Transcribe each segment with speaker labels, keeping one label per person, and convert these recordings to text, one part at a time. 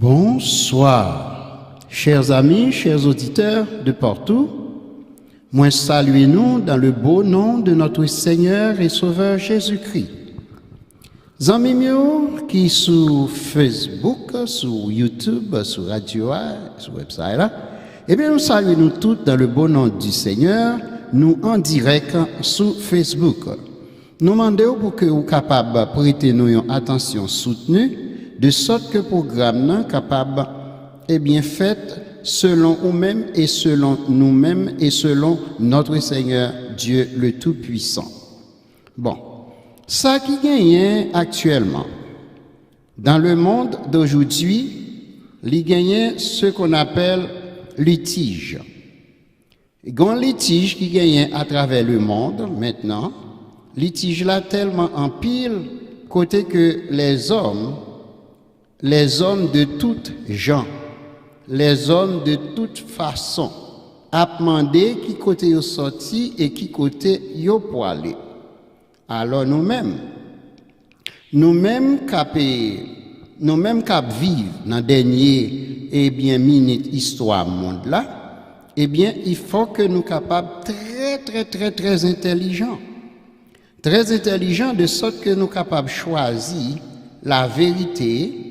Speaker 1: Bonsoir, chers amis, chers auditeurs de partout. Moi, saluez-nous dans le beau nom de notre Seigneur et Sauveur Jésus-Christ. Amis mieux qui sur Facebook, sur YouTube, sur Radio, sur website là, eh bien, nous saluons tous dans le beau nom du Seigneur, nous en direct sur Facebook. Nous demandons pour que vous capables de prêter nous une attention soutenue, de sorte que le programme est capable, eh bien, fait selon nous-mêmes et selon nous-mêmes et selon notre Seigneur Dieu le Tout-Puissant. Bon, ça qui gagne actuellement dans le monde d'aujourd'hui, il gagne ce qu'on appelle litige. Il y a un litige qui gagne à travers le monde maintenant. Litige là tellement en pile côté que les hommes de toutes gens, les hommes de toute façon, a demandé qui côté yo sorti et qui côté yo pour aller. Alors nous-mêmes cap vivre dans dernier minute histoire monde là, il faut que nous capables très intelligents. Très intelligents de sorte que nous capables choisir la vérité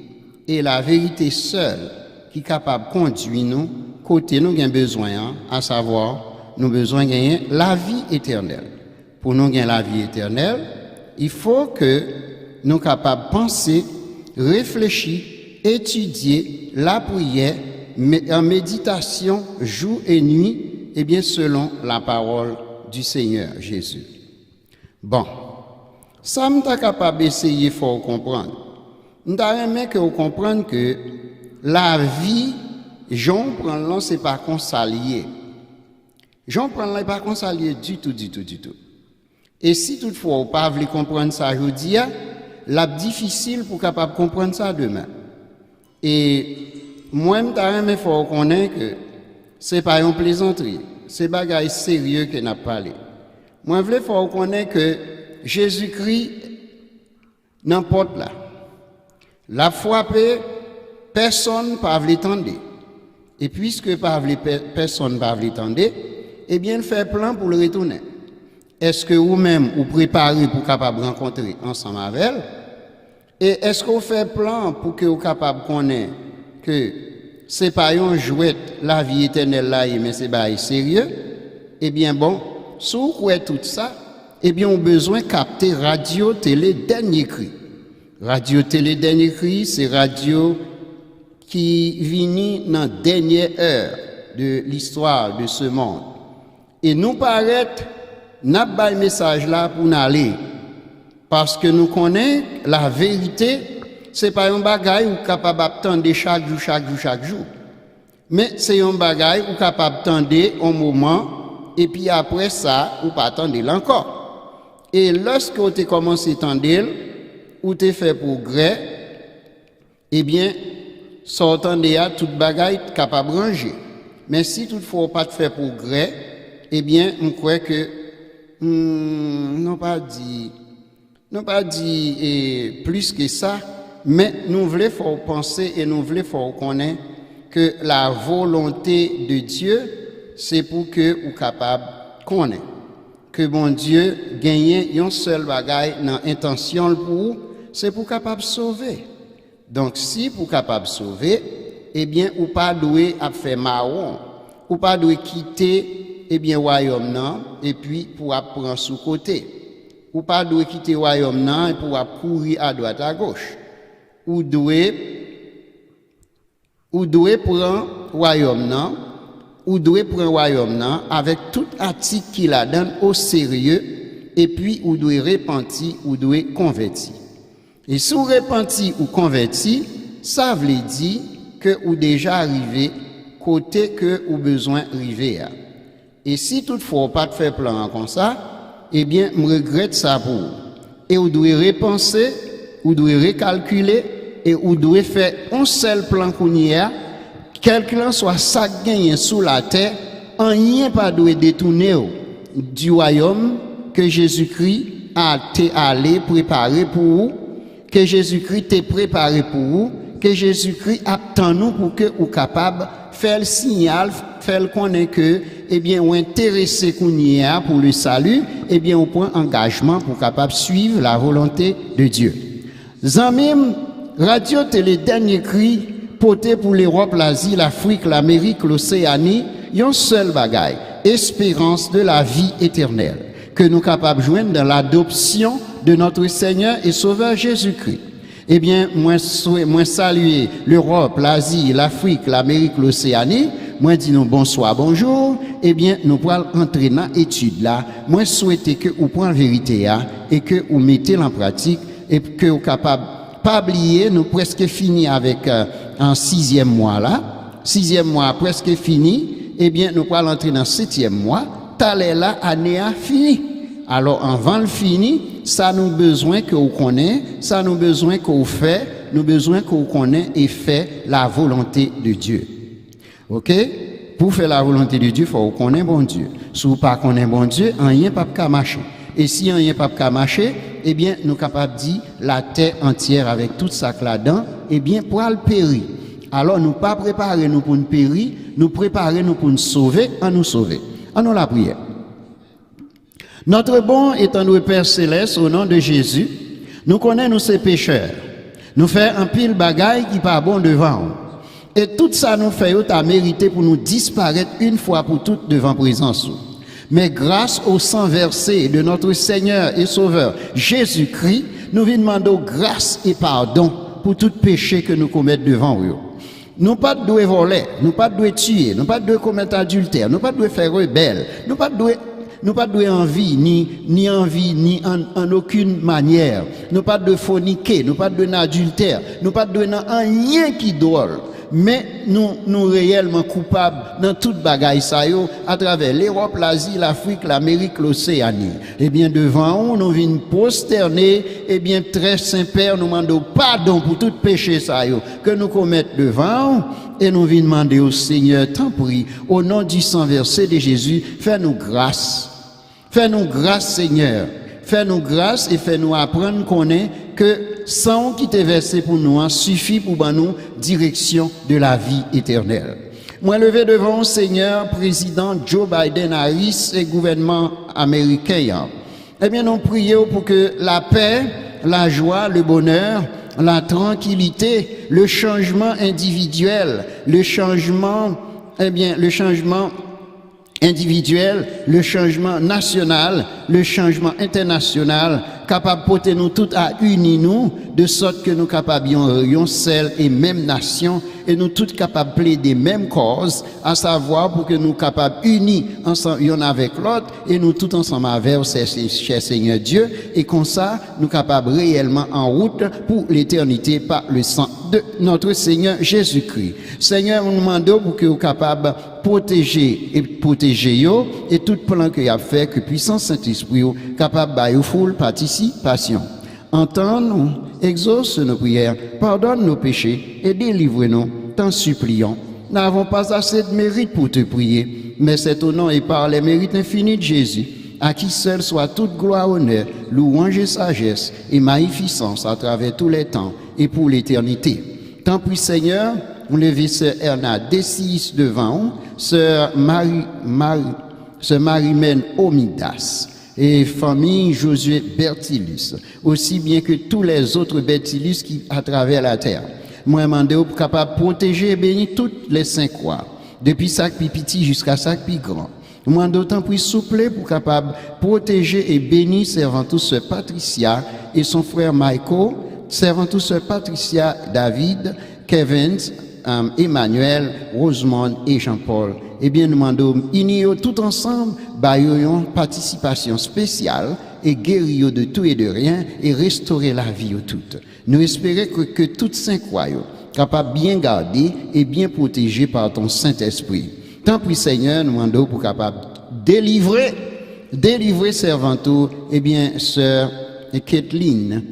Speaker 1: et la vérité seule qui est capable de conduire nous côté nous avons besoin, à savoir nous besoin de gagner la vie éternelle. Pour nous gagner la vie éternelle, il faut que nous soyons capables de penser, réfléchir, étudier la prière en méditation jour et nuit, selon la parole du Seigneur Jésus. Bon, ça nous est capable d'essayer de comprendre. Nous avons que vous comprendre que la vie, Jean prend là, c'est pas consalié. Jean prend là, pas consalié du tout. Et si toutefois vous pas voulez comprendre ça aujourd'hui, c'est difficile pour capable comprendre ça demain. Et moi, je faut connaître que c'est pas une plaisanterie, c'est bagaille sérieux que n'a parlé. Moi, je faut connaître que Jésus-Christ n'importe là. La frappé, personne ne peut l'attendre. Et puisque personne ne peut l'attendre, il fait plan pour le retourner. Est-ce que vous-même vous préparez pour capable rencontrer ensemble avec elle? Et est-ce que vous faites plan pour que vous capable connaître que c'est pas un jouet la vie éternelle là, mais c'est pas sérieux? Si vous croyez tout ça, on a besoin de capter radio, télé, dernier cri. Radio, télé, dernier cri, c'est radio qui vient dans la dernière heure de l'histoire de ce monde. Et nous paraît, n'a pas le message là pour nous aller. Parce que nous connaissons la vérité, c'est pas un bagage où capable d'attendre chaque jour. Mais c'est un bagage où capable d'attendre un moment, et puis après ça, ou pas attendre encore. Et lorsque vous avez commencé à attendre, ou tu fait progrès, sortant de là, toute bagaille capable de ranger. Mais si toutefois pas de faire progrès, on croit que, non pas dit plus que ça, mais nous voulons penser et nous voulons connaître que la volonté de Dieu, c'est pour que vous capable de connaître. Que bon Dieu gagne un seul bagaille dans l'intention pour vous, c'est pour capable de sauver. Donc, si pour capable de sauver, ou pas doué à faire marron, ou pas doué quitter, royaume non, et puis pour prendre sous côté. Ou pas doué quitter royaume non, et pour courir à droite à gauche. Ou doué prendre royaume non, ou doué prendre royaume non, avec tout article qu'il a donné au sérieux, et puis ou doué repentir, ou doué convertir. Et si vous repenti ou converti, ça veut dire que vous déjà arrivé côté que vous besoin arriver. Et si toutefois pas de faire plan comme ça, je regrette ça pour vous. Et vous devez repenser, vous devez recalculer, et vous devez faire un seul plan qu'on y a, quelqu'un soit ça gagné sous la terre, en rien pas doit détourner du royaume que Jésus-Christ a été allé préparer pour vous, que Jésus-Christ t'a préparé pour vous, que Jésus-Christ attend nous pour que ou capable faire le signal, faire le connaître que, eh bien, ou intéressé qu'on y a pour le salut, eh bien, on prend engagement pour capable suivre la volonté de Dieu. Zamim, radio télé dernier cri, porté pour l'Europe, l'Asie, l'Afrique, l'Amérique, l'Océanie, yon seul bagaille, espérance de la vie éternelle, que nous capables de joindre dans l'adoption de notre Seigneur et Sauveur Jésus-Christ. Eh bien, moi saluer l'Europe, l'Asie, l'Afrique, l'Amérique, l'Océanie. Moi dis nous bonsoir, bonjour. Eh bien, nous pourrons entrer dans l'étude là. Moi souhaiter que vous preniez la vérité là et que vous mettez en pratique et que vous capable pas oublier. Nous presque fini avec un 6e mois là. 6e mois presque fini. Eh bien, nous pourrons entrer dans 7e mois. T'allez là, année a fini. Alors, avant le fini, ça nous besoin que vous connaissez, ça nous besoin que vous faites, nous besoin que vous connaissez et fait la volonté de Dieu. OK? Pour faire la volonté de Dieu, il faut connaître bon Dieu. Si vous ne connaissez pas bon Dieu, rien pas qu'à marcher. Et si rien pas qu'à marcher, eh bien, nous sommes capables de dire la terre entière avec tout ça là-dedans, eh bien, pour le périr. Alors, nous pas préparer nous pour nous périr, nous préparer nous pour nous sauver, en nous sauver. En nous la prière. Notre bon étant notre Père Céleste, au nom de Jésus, nous connaissons ces pécheurs. Nous faisons un pile bagaille qui pas bon devant. Et tout ça nous fait à mériter pour nous disparaître une fois pour toutes devant présence. Mais grâce au sang versé de notre Seigneur et Sauveur Jésus-Christ, nous venons demander grâce et pardon pour tout péché que nous commettons devant eux. Nous pas de voler, nous pas de tuer, nous pas de commettre adultère, nous pas de faire rebelle, nous pas de envie, ni envie, ni en aucune manière. Nous pas de forniquer, nous pas de adultère, nous pas de rien qui drôle. Mais nous réellement coupables dans toute bagaille ça yo, à travers l'Europe, l'Asie, l'Afrique, l'Amérique, l'Océanie. Eh bien, devant nous venons prosterner, eh bien, très Saint-Père, nous demandons pardon pour tout péché ça yo, que nous commettons devant et nous venons demander au Seigneur, tant pis, au nom du sang versé de Jésus, fais-nous grâce. Fais-nous grâce, Seigneur. Fais-nous grâce et fais-nous apprendre qu'on est que sang qui t'est versé pour nous suffit pour nous direction de la vie éternelle. Moi, levé devant Seigneur, président Joe Biden Harris et gouvernement américain. Eh bien, nous prions pour que la paix, la joie, le bonheur, la tranquillité, le changement individuel, le changement individuel, le changement national, le changement international, capable de porter nous tous à unir nous, de sorte que nous capables une seule et même nation, et nous tous capables de plaider mêmes causes, à savoir pour que nous capables unis ensemble, l'un avec l'autre, et nous tous ensemble avec cher Seigneur Dieu, et comme ça, nous capables réellement en route pour l'éternité par le sang de notre Seigneur Jésus-Christ. Seigneur, nous demandons pour que vous capables protéger yo, et tout plan que y a fait, que puissance Saint-Esprit capable de full participation. Entends-nous, exauce nos prières, pardonne nos péchés et délivre-nous, t'en supplions. Nous n'avons pas assez de mérite pour te prier, mais c'est au nom et par les mérites infinis de Jésus, à qui seul soit toute gloire, honneur, louange et sagesse et magnificence à travers tous les temps et pour l'éternité. Tant pis Seigneur, on lève sœur Erna Dessis devant, sœur Marimène Omidas et famille Josué Bertilus, aussi bien que tous les autres Bertilus qui à travers la terre. Moi, je demande capable de protéger et bénir toutes les 5 croix, depuis sac petit jusqu'à sac plus grand. Moi, d'autant plus souple pour capable de protéger et bénir servant tous sœur Patricia et son frère Michael, servant tous sœur Patricia, David, Kevin, Emmanuel, Rosemont et Jean-Paul. Eh bien, nous demandons, unir tout ensemble, une participation spéciale et guérir de tout et de rien et restaurer la vie au toute. Nous espérons que toutes 5 croyants capables bien garder et bien protégés par ton Saint-Esprit. Tant pis Seigneur, nous demandons pour capable délivrer servantou, eh bien, sœur Kathleen,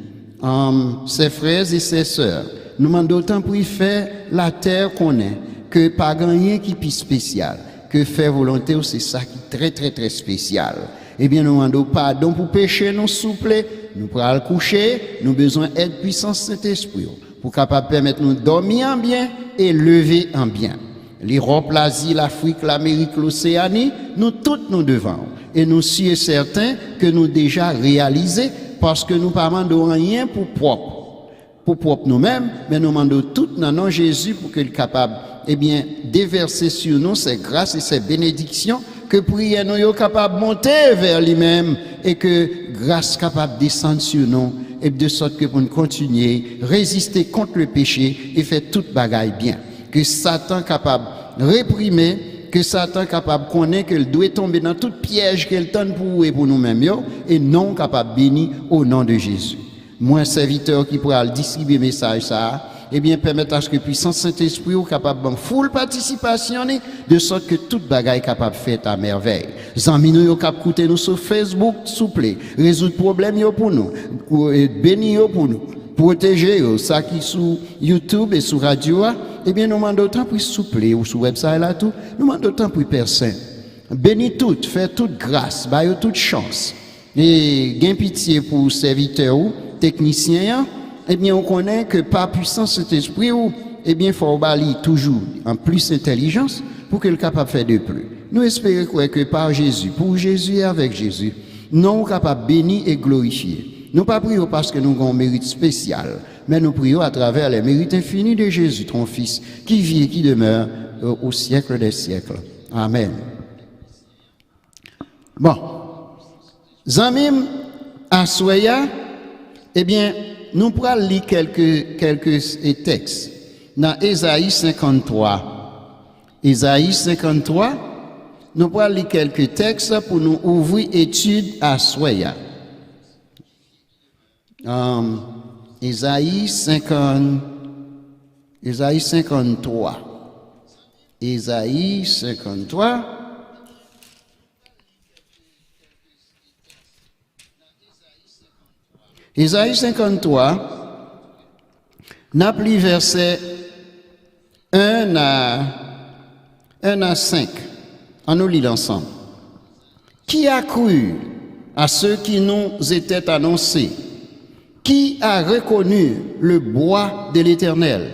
Speaker 1: ses frères et ses sœurs. Nous demandons tant pour faire la terre qu'on est, que pas rien qui est spécial, que faire volonté, c'est ça qui est très très très spécial. Eh bien, nous demandons pardon pour pécher, nous souple, nous pourrons le coucher, nous besoin d'aide puissance Saint-Esprit pour capable permettre nous dormir en bien et lever en bien. L'Europe, l'Asie, l'Afrique, l'Amérique, l'Océanie, nous toutes nous devons. Et nous sommes certains que nous déjà réalisé parce que nous ne demandons rien pour propre nous-mêmes, mais nous demandons tout dans nom Jésus pour qu'il soit capable, déverser sur nous ces grâces et ces bénédictions que prière nous est capable de monter vers lui-même et que grâce capable de descendre sur nous et de sorte que pour nous continuer, résister contre le péché et faire toute bagaille bien. Que Satan capable de réprimer, que Satan capable de connaître qu'il doit tomber dans tout piège qu'il tente pour nous-mêmes et non capable de bénir au nom de Jésus. Moi, serviteur qui pourra distribuer le message, ça, permettre à ce que puissance Saint-Esprit soit capable de full participation, de sorte que toute bagaille capable de faire à merveille. Zami nous capable écouter nous sur Facebook, s'il vous plaît, résoudre problème pour nous, bénir pour nous, protéger ça qui sur YouTube et sur radio, nous demandons autant pour s'il vous plaît, ou sur website là tout, nous demandons autant pour personne. Bénis tout, faire toute grâce, baille toute chance. Et gain pitié pour serviteurs ou techniciens, on connaît que par puissance cet esprit ou faut bali toujours en plus intelligence pour qu'il soit capable de faire de plus. Nous espérons que par Jésus, pour Jésus et avec Jésus, nous sommes capables de bénir et glorifier. Nous ne prions pas parce que nous avons un mérite spécial, mais nous prions à travers les mérites infinis de Jésus, ton Fils, qui vit et qui demeure au siècle des siècles. Amen. Bon. Zamim Aswaya, nous pourrons lire quelques textes. Dans Ésaïe 53. Ésaïe 53, nous pourrons lire quelques textes pour nous ouvrir étude Aswaya. Ésaïe 53. Ésaïe 53. Ésaïe 53, n'a plus verset 1 à 5. On nous lit ensemble. Qui a cru à ceux qui nous étaient annoncés? Qui a reconnu le bois de l'Éternel?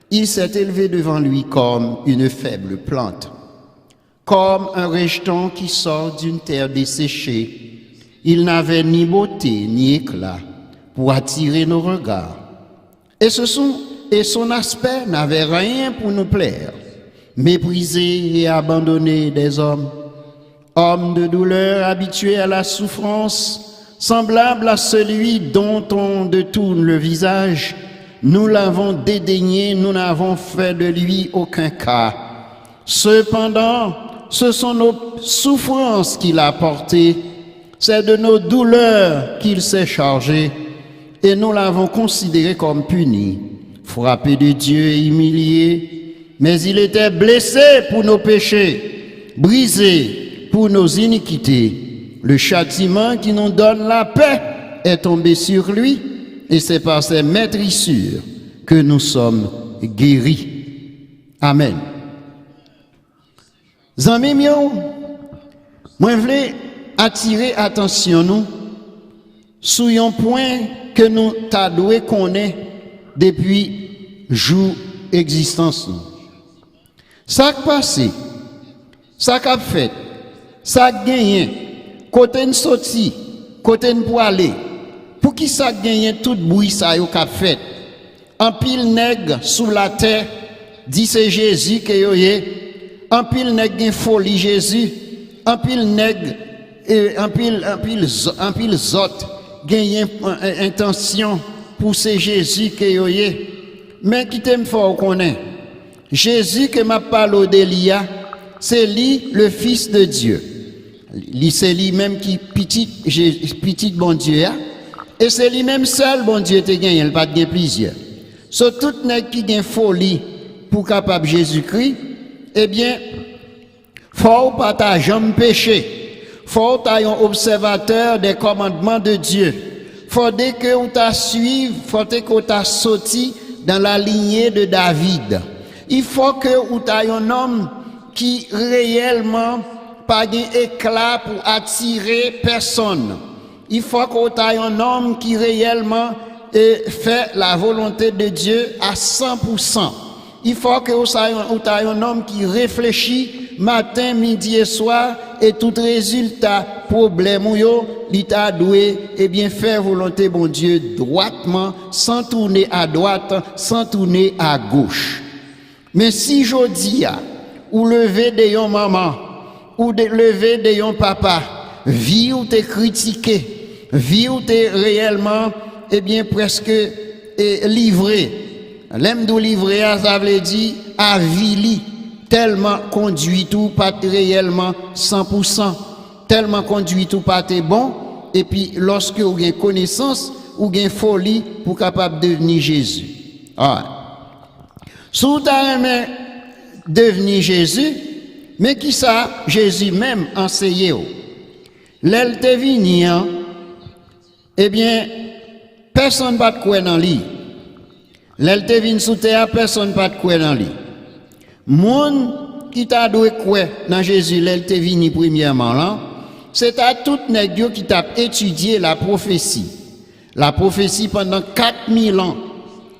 Speaker 1: Il s'est élevé devant lui comme une faible plante, comme un rejeton qui sort d'une terre desséchée. Il n'avait ni beauté ni éclat pour attirer nos regards. Et son aspect n'avait rien pour nous plaire. Méprisé et abandonné des hommes, homme de douleur, habitué à la souffrance, semblable à celui dont on détourne le visage, nous l'avons dédaigné, nous n'avons fait de lui aucun cas. Cependant, ce sont nos souffrances qu'il a portées. C'est de nos douleurs qu'il s'est chargé et nous l'avons considéré comme puni, frappé de Dieu et humilié, mais il était blessé pour nos péchés, brisé pour nos iniquités. Le châtiment qui nous donne la paix est tombé sur lui et c'est par ses maîtrissures que nous sommes guéris. Amen. Zami mio, moi vle attirer attention nous sur un point que nous t'adoué connaît depuis jour existence nous. Ça qui passé, ça qui a fait, ça qui gagné, côté une sortie, côté une pour aller. Pour qui ça gagné tout bruit ça yo qu'a fait. En pile nègre sous la terre, dit c'est Jésus que yo yé. En pile nègre gen folie Jésus, en pile nègre et en pile zot gagne intention pour ce Jésus que yo yé. Mais qui t'aime fort connaît Jésus que m'a parlé d'Elia, c'est lui le fils de Dieu. C'est lui même qui petit bon Dieu et c'est lui même seul bon Dieu te gagne, il pas de plusieurs. So tout nèg qui gagne folie pour capable Jésus-Christ, faut pas jamais pécher. Faut être un observateur des commandements de Dieu. Faut que vous t'a suivi, faut que vous t'a sorti dans la lignée de David. Il faut que vous t'ayez un homme qui réellement pas d'éclat pour attirer personne. Il faut que vous t'ayez un homme qui réellement et faire la volonté de Dieu à 100%. Il faut que vous soyez un homme qui réfléchit matin, midi et soir, et tout résultat, problème ou yo, l'état doué, eh bien, faire volonté bon Dieu droitement, sans tourner à droite, sans tourner à gauche. Mais si je dis, ou lever de yon maman, ou de lever de yon papa, vie ou te critiquer, vie ou te réellement, eh bien, presque livré. L'aime de livrer, ça veut dire, avili, tellement conduit tout, pas réellement 100%, tellement conduit tout, pas bon, et puis, lorsque vous avez connaissance, ou avez folie pour capable de devenir Jésus. Si vous avez devenir Jésus, mais qui ça, Jésus même enseigné. L'elle te vini, eh bien, personne ne va te croire dans lui. L'elle te vini sous terre, personne ne va te croire dans lui. Moun qui t'a doué croire dans Jésus, l'elle te vini premièrement là, c'est à tout nègre qui t'a étudié la prophétie. La prophétie pendant 4000 ans.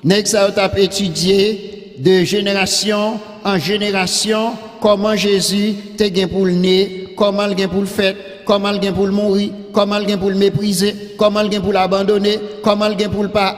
Speaker 1: Nègre ça t'a étudié de génération en génération comment Jésus te gain pour le nez, comment il gain pour le faire, comment il gain pour le mourir, comment il gain pour le mépriser, comment il gain pour l'abandonner, comment il gain pour le pas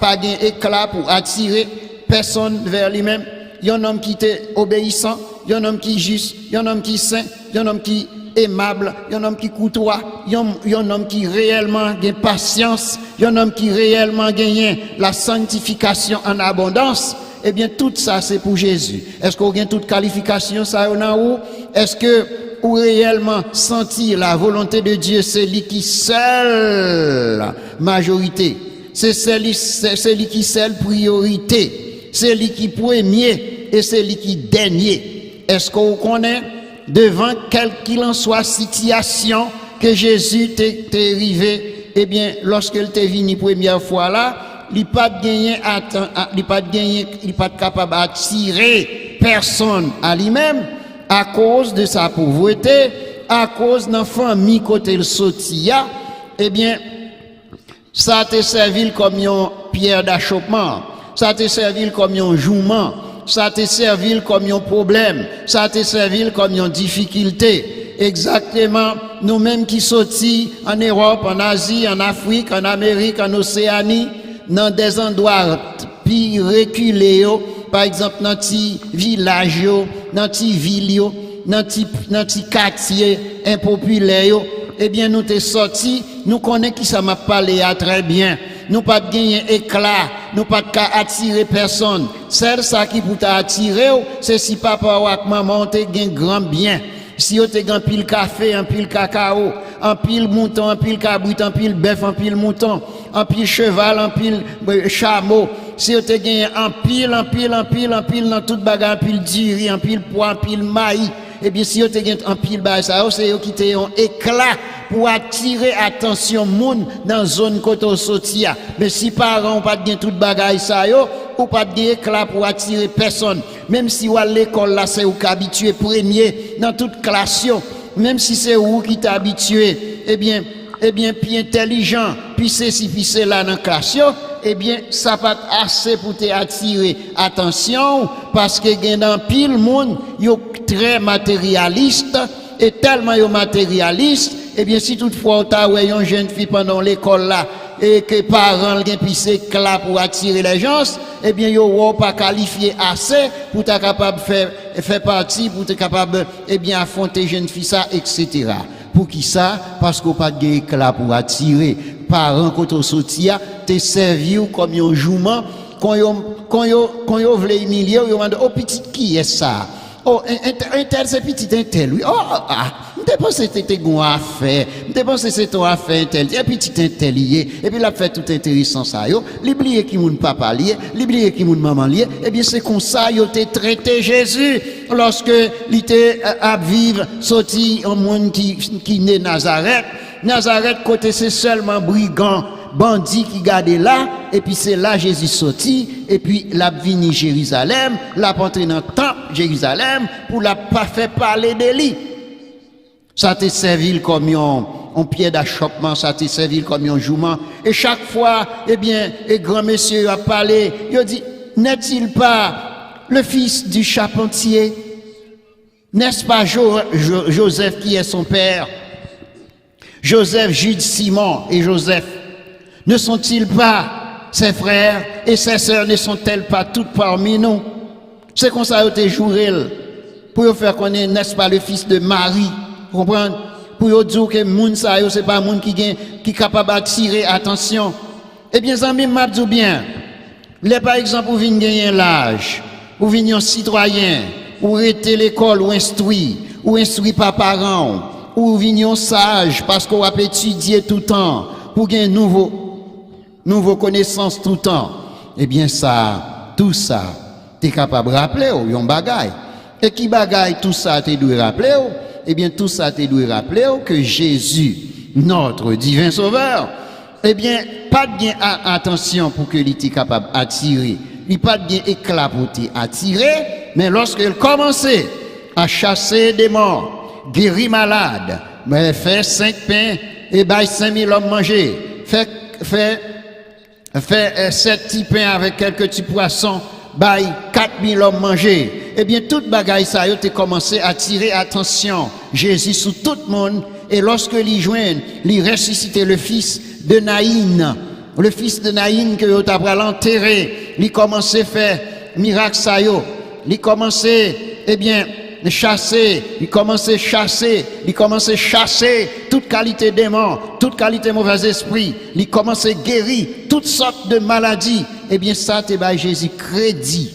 Speaker 1: gain éclat pour attirer personne vers lui-même. Il y a un homme qui était obéissant, il y a un homme qui est juste, il y a un homme qui est saint, il y a un homme qui est aimable, il y a un homme qui courtois, il y a un homme qui réellement gagne patience, il y a un homme qui réellement gagne la sanctification en abondance. Eh bien, tout ça, c'est pour Jésus. Est-ce qu'on gagne toute qualification, ça, ou? Est-ce que, ou réellement sentir la volonté de Dieu, c'est lui qui seule majorité, c'est lui qui seule priorité, c'est lui qui premier et c'est lui qui dernier. Est-ce qu'on connaît devant quelle qu'il en soit situation que Jésus t'est arrivé, eh bien, lorsqu'il t'est venu première fois là, il pas gagné il pas capable d'attirer personne à lui-même à cause de sa pauvreté, à cause d'un famille côté le sotia, eh bien ça te servi comme une pierre d'achoppement, ça te servi comme un jouement, ça te servi comme un problème, ça te servi comme une difficulté. Exactement, nous-mêmes qui sortis en Europe, en Asie, en Afrique, en Amérique, en Océanie, dans des endroits plus reculés, par exemple dans des villages, dans des villes, dans des quartiers impopulaires, eh bien nous t'es sortis, nous connaissons qui ça m'a parlé à très bien. Nous pas de gagner éclat, nous pas de attirer personne. Celle ça qui pour t'attirer, c'est si papa ou maman te gagne grand bien. Si vous avez un pile café, un pile cacao, un pile mouton, un pile cabrit, un pile bœuf, un pile mouton, un pile cheval, un pile chameau, si vous avez un pile dans toute bagarre, un pile diri, un pile pois, un pile maïs, eh bien si vous avez un pile ça, c'est eux qui te un éclat pour attirer attention moun dans zone côté sotia. Mais si parents pas de toute bagarre ça yo, ou pas de éclat pour attirer personne. Même si ou à l'école là c'est ou qu'habitué premier dans toute classe, même si c'est ou qui t'a habitué, eh bien puis intelligent, puis ceci puis cela dans classe, eh bien ça pas assez pour te attirer attention parce que gen dans pile monde yo très matérialiste et tellement yo matérialiste, eh bien si toutefois tu as une jeune fille pendant l'école là et que parents gen pissé clap pour attirer les gens, eh bien yo pas qualifié assez pour être capable faire partie pour être capable eh bien affronter jeune fille ça etc. Pour qui ça? Parce qu'on pas de éclat pour attirer parents quand on sortia te servi comme un jouement quand yo vle humilier yo demande oh petit qui est ça? Oh, un tel, c'est petit, un tel, oui. Oh, je pense que c'était une affaire. Je pense que c'était une affaire, un tel. Et petit, un tel, et puis, il a fait tout intéressant, ça, yo. L'oublier qui moun papa lié, l'oublier qui moun maman lié. Eh bien, c'est comme ça, yo, t'es traité Jésus. Lorsque, il était à vivre, sorti, un monde qui naît Nazareth. Nazareth, côté, c'est seulement brigand. Bandit qui gardait là, et puis c'est là Jésus sorti, et puis l'a vini Jérusalem, l'a entré dans le temple Jérusalem, pour la pas faire parler de lui. Ça te servi comme on pied d'achoppement, ça te servi comme un jouement. Et chaque fois, eh bien, et grand monsieur a parlé, il a dit, n'est-il pas le fils du charpentier? N'est-ce pas Joseph qui est son père? Joseph, Jude, Simon et Joseph, ne sont-ils pas ses frères et ses sœurs, ne sont-elles pas toutes parmi nous? C'est comme ça que tu joué pour faire connaître, n'est-ce pas, le fils de Marie, comprenez? Pour dire que moun sa yo, c'est pas moun qui est capable d'attirer attention. Eh bien, amis, m'a dit bien, là, par exemple, vous venez gagner l'âge, vous venez un citoyen, ou arrêter l'école, ou instruit par parents, ou venez sage, parce qu'on va étudier tout le temps, pour gagner nouveau connaissances tout le temps. Eh bien, ça, tout ça, tu es capable de rappeler, yon bagay. Et qui bagaille tout ça, tu dois rappeler, eh bien, tout ça, tu dois rappeler que Jésus, notre divin sauveur, eh bien, pas de bien attention pour que l'il soit capable d'attirer. Il pas de bien éclat pour t'attirer, mais lorsqu'il commençait à chasser des morts, guérir malades, mais faire 5 pains et bailler 5000 hommes manger, faire 7 petits pains avec quelques petits poissons, bailler 4000 hommes manger. Eh bien, toute bagaille ça, il a commencé à attirer attention Jésus sur tout le monde. Et lorsque l'y joignent, l'y ressuscité le fils de Naïn, que vous avez enterré, l'y commencé à faire miracle ça, l'y commencé, eh bien, chasser toute qualité démon, toute qualité mauvais esprit, l'y commencé à guérir toutes sortes de maladies. Eh bien, ça, t'es by Jésus crédit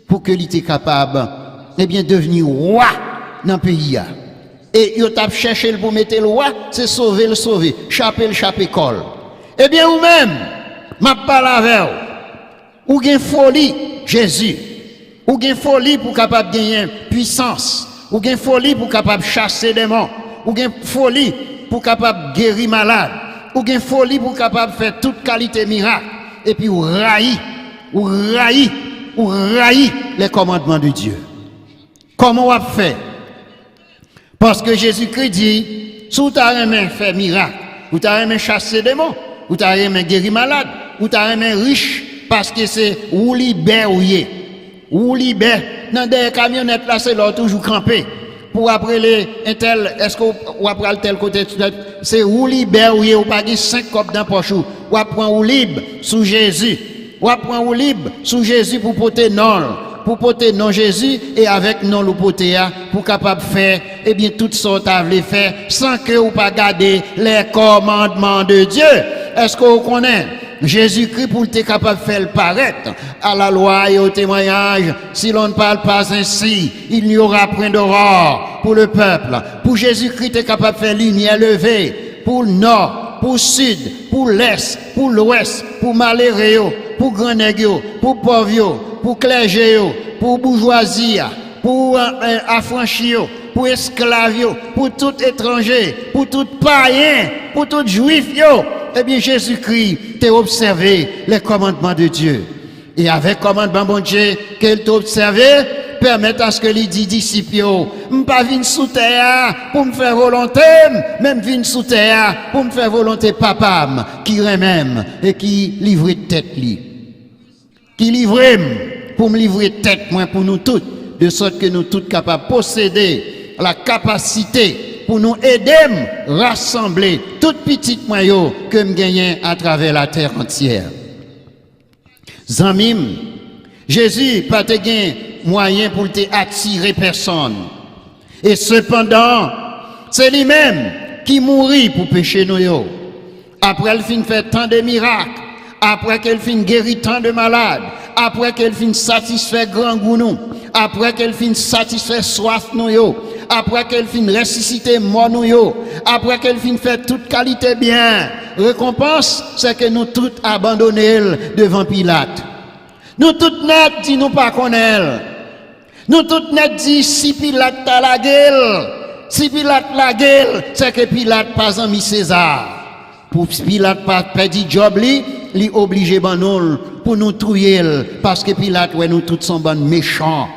Speaker 1: pour que l'il était capable, eh bien, devenir roi dans le pays. Et il a cherché pour mettre le roi, c'est sauver, chaper, col. Eh bien, ou même, ma parle avec ou gain folie, Jésus. Ou gain folie pour capable gagner puissance. Ou gain folie pour capable chasser des démons. Ou gain folie pour capable guérir malade. Ou gain folie pour capable faire toute qualité miracle. Et puis, ou raillit les commandements de Dieu. Comment on va faire? Parce que Jésus-Christ dit, si tu as aimé faire miracle, ou tu as aimé chasser des démons, ou tu as aimé guérir malade, ou tu as aimé riche, parce que c'est ou libère ou libère. Dans des camionnettes là, c'est là toujours campé. Pour après les tel, est-ce qu'on après le tel côté, c'est ou libère ou pas de 5 copes dans poche ou prend ou libre sous Jésus. Ou prend ou libre sous Jésus pour porter non Jésus et avec non le porter pour capable faire eh bien toutes sortes à les faire sans que ou pas garder les commandements de Dieu. Est-ce qu'on connaît Jésus-Christ pour être capable de faire le paraître à la loi et au témoignage? Si l'on ne parle pas ainsi, il n'y aura point d'aurore pour le peuple. Pour Jésus-Christ est capable de faire lumière levée pour le nord, pour le sud, pour l'est, pour l'ouest, pour malheureux, pour grand nègre, pour pauvre, pour clergé, pour bourgeoisie, pour affranchi, pour esclave, pour tout étranger, pour tout païen, pour tout juif. Eh bien, Jésus-Christ t'a observé les commandements de Dieu. Et avec commandement bon Dieu qu'elle t'a observé, permet à ce que les disciples, m'pas vinn sous terre pour me faire volonté, même vinn sous terre pour me faire volonté papa, qui remème et qui livre tête li. Qui livre pour me livrer tête moi pour nous toutes, de sorte que nous toutes capables de posséder la capacité pour nous aider à rassembler toute petite moyenne que nous gagnons à travers la terre entière. Zamim, Jésus pas te gain moyen pour te attirer personne. Et cependant, c'est lui-même qui mourit pour pécher nous. Après, il fin fait tant de miracles. Après qu'elle fin guérit tant de malades. Après qu'elle fin satisfait grand goût nous. Après qu'elle fin satisfait soif nous. Après qu'elle fin ressusciter mort nous. Après qu'elle fin fait toute qualité bien. Récompense, c'est que nous tous abandonnons devant Pilate. Nous tous net dit nous pas connaître. Nous tous net dit si Pilate a la gueule. Si Pilate la gueule, c'est que Pilate pas en mis César. Pour Pilate pas perdu job li obligé ban nous pour nous trouiller parce que Pilate ouais nous tous sont bon méchants.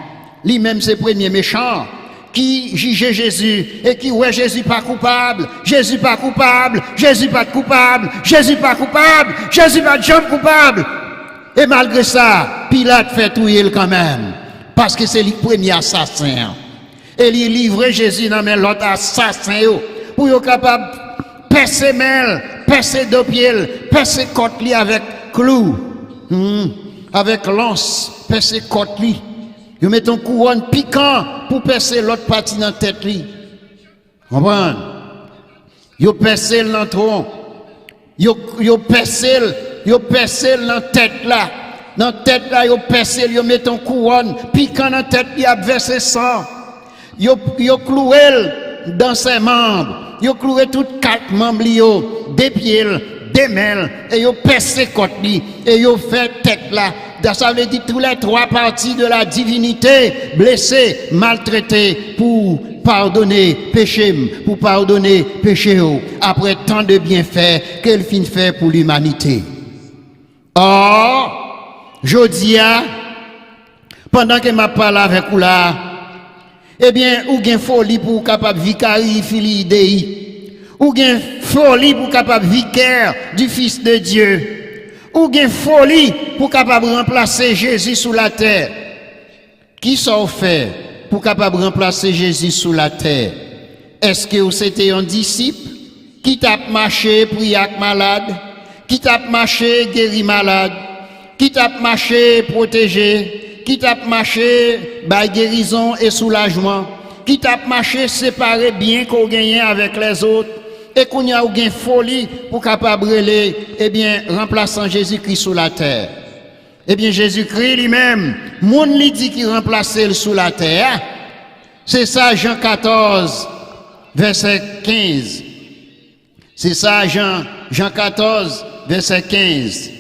Speaker 1: Lui même c'est premier méchant. qui jugeait Jésus et qui ouais Jésus pas coupable, Jésus pas coupable, Jésus pas coupable, Jésus pas coupable, Jésus pas jamais coupable. Et malgré ça, Pilate fait touiller quand même parce que c'est le premier assassin. Et il livre Jésus dans l'autre assassin pour être capable de percer mêle, percer deux pieds, percer côte avec clou, avec lance, percer côte. Vous mettez un couronne piquant pour percer l'autre partie dans la tête. Comprenez? Vous percez dans le tronc. Vous percez dans la tête là. Dans la tête là, vous percez, vous mettez un couronne piquant dans la tête, il a versé sang. Vous clouez dans ses membres. Vous clouez toutes quatre membres, des pieds, des mains, et vous percez côte et vous faites tête là. Ça veut dire tous les trois parties de la divinité blessées, maltraitées pour pardonner péché, après tant de bienfaits qu'elle fin fait pour l'humanité. Or, Jodia, pendant que m'a parlé avec vous là, eh bien, ou gen folie pour capable vicarier fili Dei, ou gen folie pour capable vicaire du Fils de Dieu. Ou gen folie pour capable remplacer Jésus sous la terre. Qui sont fait pour capable remplacer Jésus sous la terre? Est-ce que vous étiez un disciple qui t'a marché prier avec malade, qui t'a marché guéri malade, qui t'a marché protégé, qui t'a marché by guérison et soulagement, qui t'a marché séparé bien qu'on gagne avec les autres? Et qu'on y a une folie pour capable de eh bien, remplaçant Jésus-Christ sous la terre. Eh bien, Jésus-Christ lui-même, mon lui dit qu'il remplaçait sous la terre. C'est ça, Jean 14, verset 15. C'est ça, Jean 14, verset 15.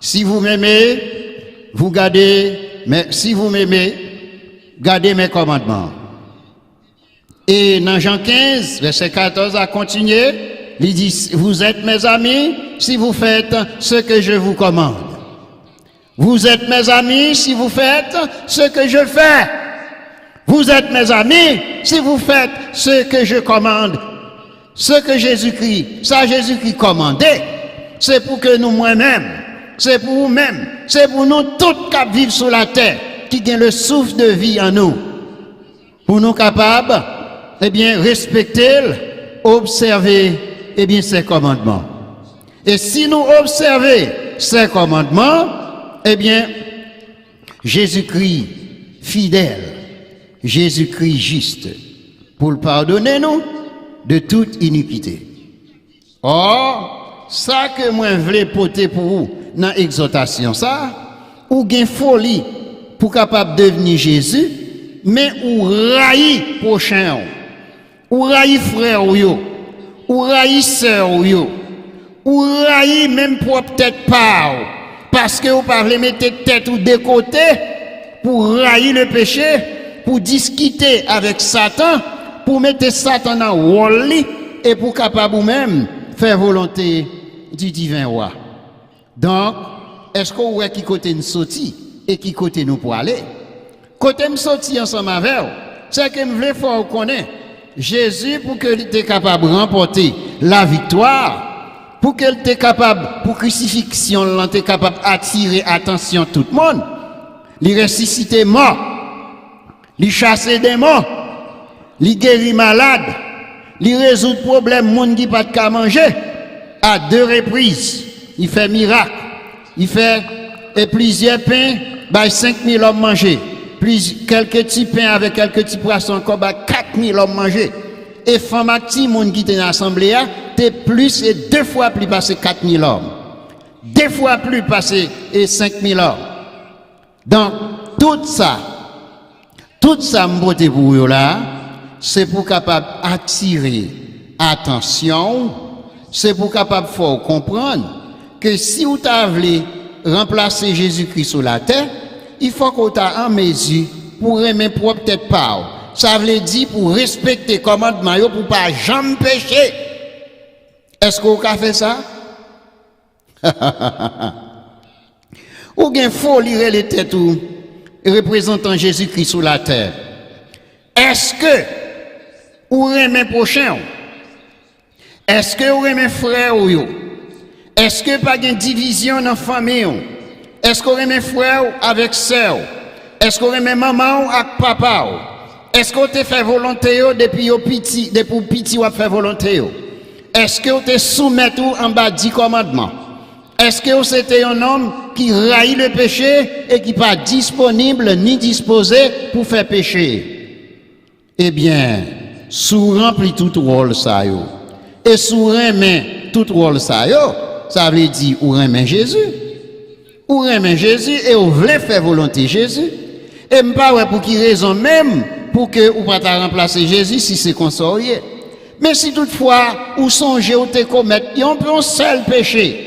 Speaker 1: Si vous m'aimez, vous gardez, mais si vous m'aimez, gardez mes commandements. Et dans Jean 15, verset 14 à continuer, il dit, vous êtes mes amis si vous faites ce que je vous commande. Vous êtes mes amis si vous faites ce que je fais. Vous êtes mes amis si vous faites ce que je commande. Ce que Jésus-Christ, ça Jésus-Christ commandait, c'est pour que nous moi-même, c'est pour vous-même, c'est pour nous tous qui vivent sur la terre, qui gagnent le souffle de vie en nous. Pour nous capables, eh bien, respecter, observer, eh bien, ces commandements. Et si nous observons ces commandements, eh bien, Jésus-Christ fidèle, Jésus-Christ juste, pour le pardonner nous de toute iniquité. Or, ça que moi je voulais porter pour vous dans l'exhortation, ça, ou gain folie pour capable devenir Jésus, mais ou raï prochain, ou raï frère ou raï sœur ou raï même pour peut-être pas, parce que vous parlez mettre tête ou de côté pour raïr le péché, pour discuter avec Satan, pour mettre Satan en rôle et pour capable vous-même faire volonté du divin roi. Donc, est-ce qu'on voit qui côté nous sorti et qui côté nous pour aller? Côté nous sorti ensemble avec vous, c'est que nous voulons faire connaître Jésus pour qu'il était capable de remporter la victoire, pour qu'il était capable, pour crucifixion, il était capable d'attirer attention de tout le monde. Il ressusciter mort, il chasser des morts, il guérit malade, il résout le problème monde qui pas de manger à 2 reprises. Il fait miracle, il fait et plusieurs pains, 5000 hommes manger. Quelques petits pains avec quelques petits poissons, encore 4000 hommes manger. Et femme active, monde qui était dans l'assemblée, t'es plus et 2 fois plus passé 4000 hommes. 2 fois plus passé et 5000 hommes. Donc, tout ça, m'bote pour vous là, c'est pour capable attirer attention, c'est pour capable faire comprendre que si vous voulez remplacer Jésus-Christ sur la terre, il faut qu'on t'a en mesure pour aimer propre tête pas. Ça veut dire pour respecter commandement pour pas jamais pécher. Est-ce qu'on a fait ça? Ou bien faut lire les têtes ou représentant Jésus-Christ sur la terre. Est-ce que ou aimez prochain? Est-ce que ou aimez frère ou yo? Est-ce que pas de division dans la famille? Est-ce qu'on aime frère avec sœur? Est-ce qu'on aime maman avec papa? Est-ce qu'on te fait volonté depuis petit, depuis petit ou fait volonté? Est-ce que vous te soumettez en bas 10 commandements? Est-ce que c'était un homme qui raille le péché et qui n'est pas disponible ni disposé pour faire pécher? Eh bien, sous rempli tout rôle ça yo. Et sous remet tout rôle ça yo, ça veut dire ou remet Jésus. Ou remet Jésus et ou voulez faire volonté Jésus. Et m'pas pour qui raison même pour que ou pas remplacer Jésus si c'est consorié. Mais si toutefois ou songez ou te commettre un seul péché,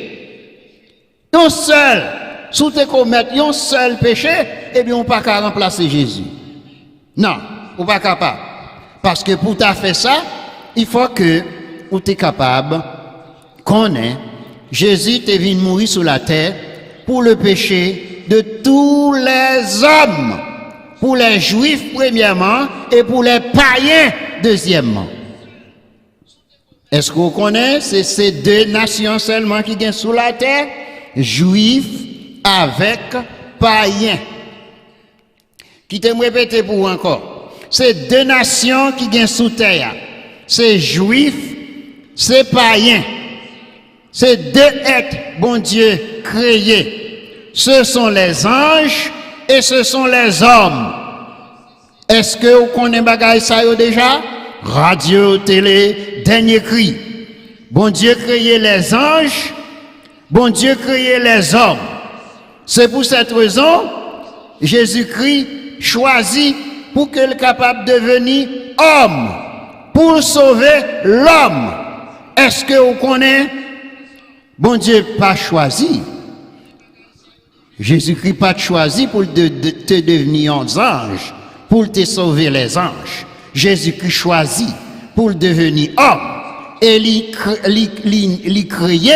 Speaker 1: un seul, si te commettre un seul péché, eh bien on pas qu'à remplacer Jésus. Non, on pas capable. Parce que pour t'as fait ça, il faut que ou t'es capable qu'on ait Jésus est venu mourir sur la terre pour le péché de tous les hommes, pour les juifs premièrement et pour les païens deuxièmement. Est-ce qu'on connaît? C'est ces deux nations seulement qui viennent sous la terre, juifs avec païens. Qui te répéter pour vous encore. C'est deux nations qui viennent sous terre. C'est juifs, c'est païens. C'est deux êtres, bon Dieu, créés. Ce sont les anges et ce sont les hommes. Est-ce que vous connaissez bagaille ça déjà? Radio, télé, dernier cri. Bon Dieu créé les anges, bon Dieu créé les hommes. C'est pour cette raison, Jésus-Christ choisit pour qu'il soit capable de devenir homme, pour sauver l'homme. Est-ce que vous connaissez? Bon Dieu pas choisi. Jésus-Christ pas choisi pour te devenir un ange, pour te sauver les anges. Jésus-Christ choisit pour devenir homme. Et l'y créé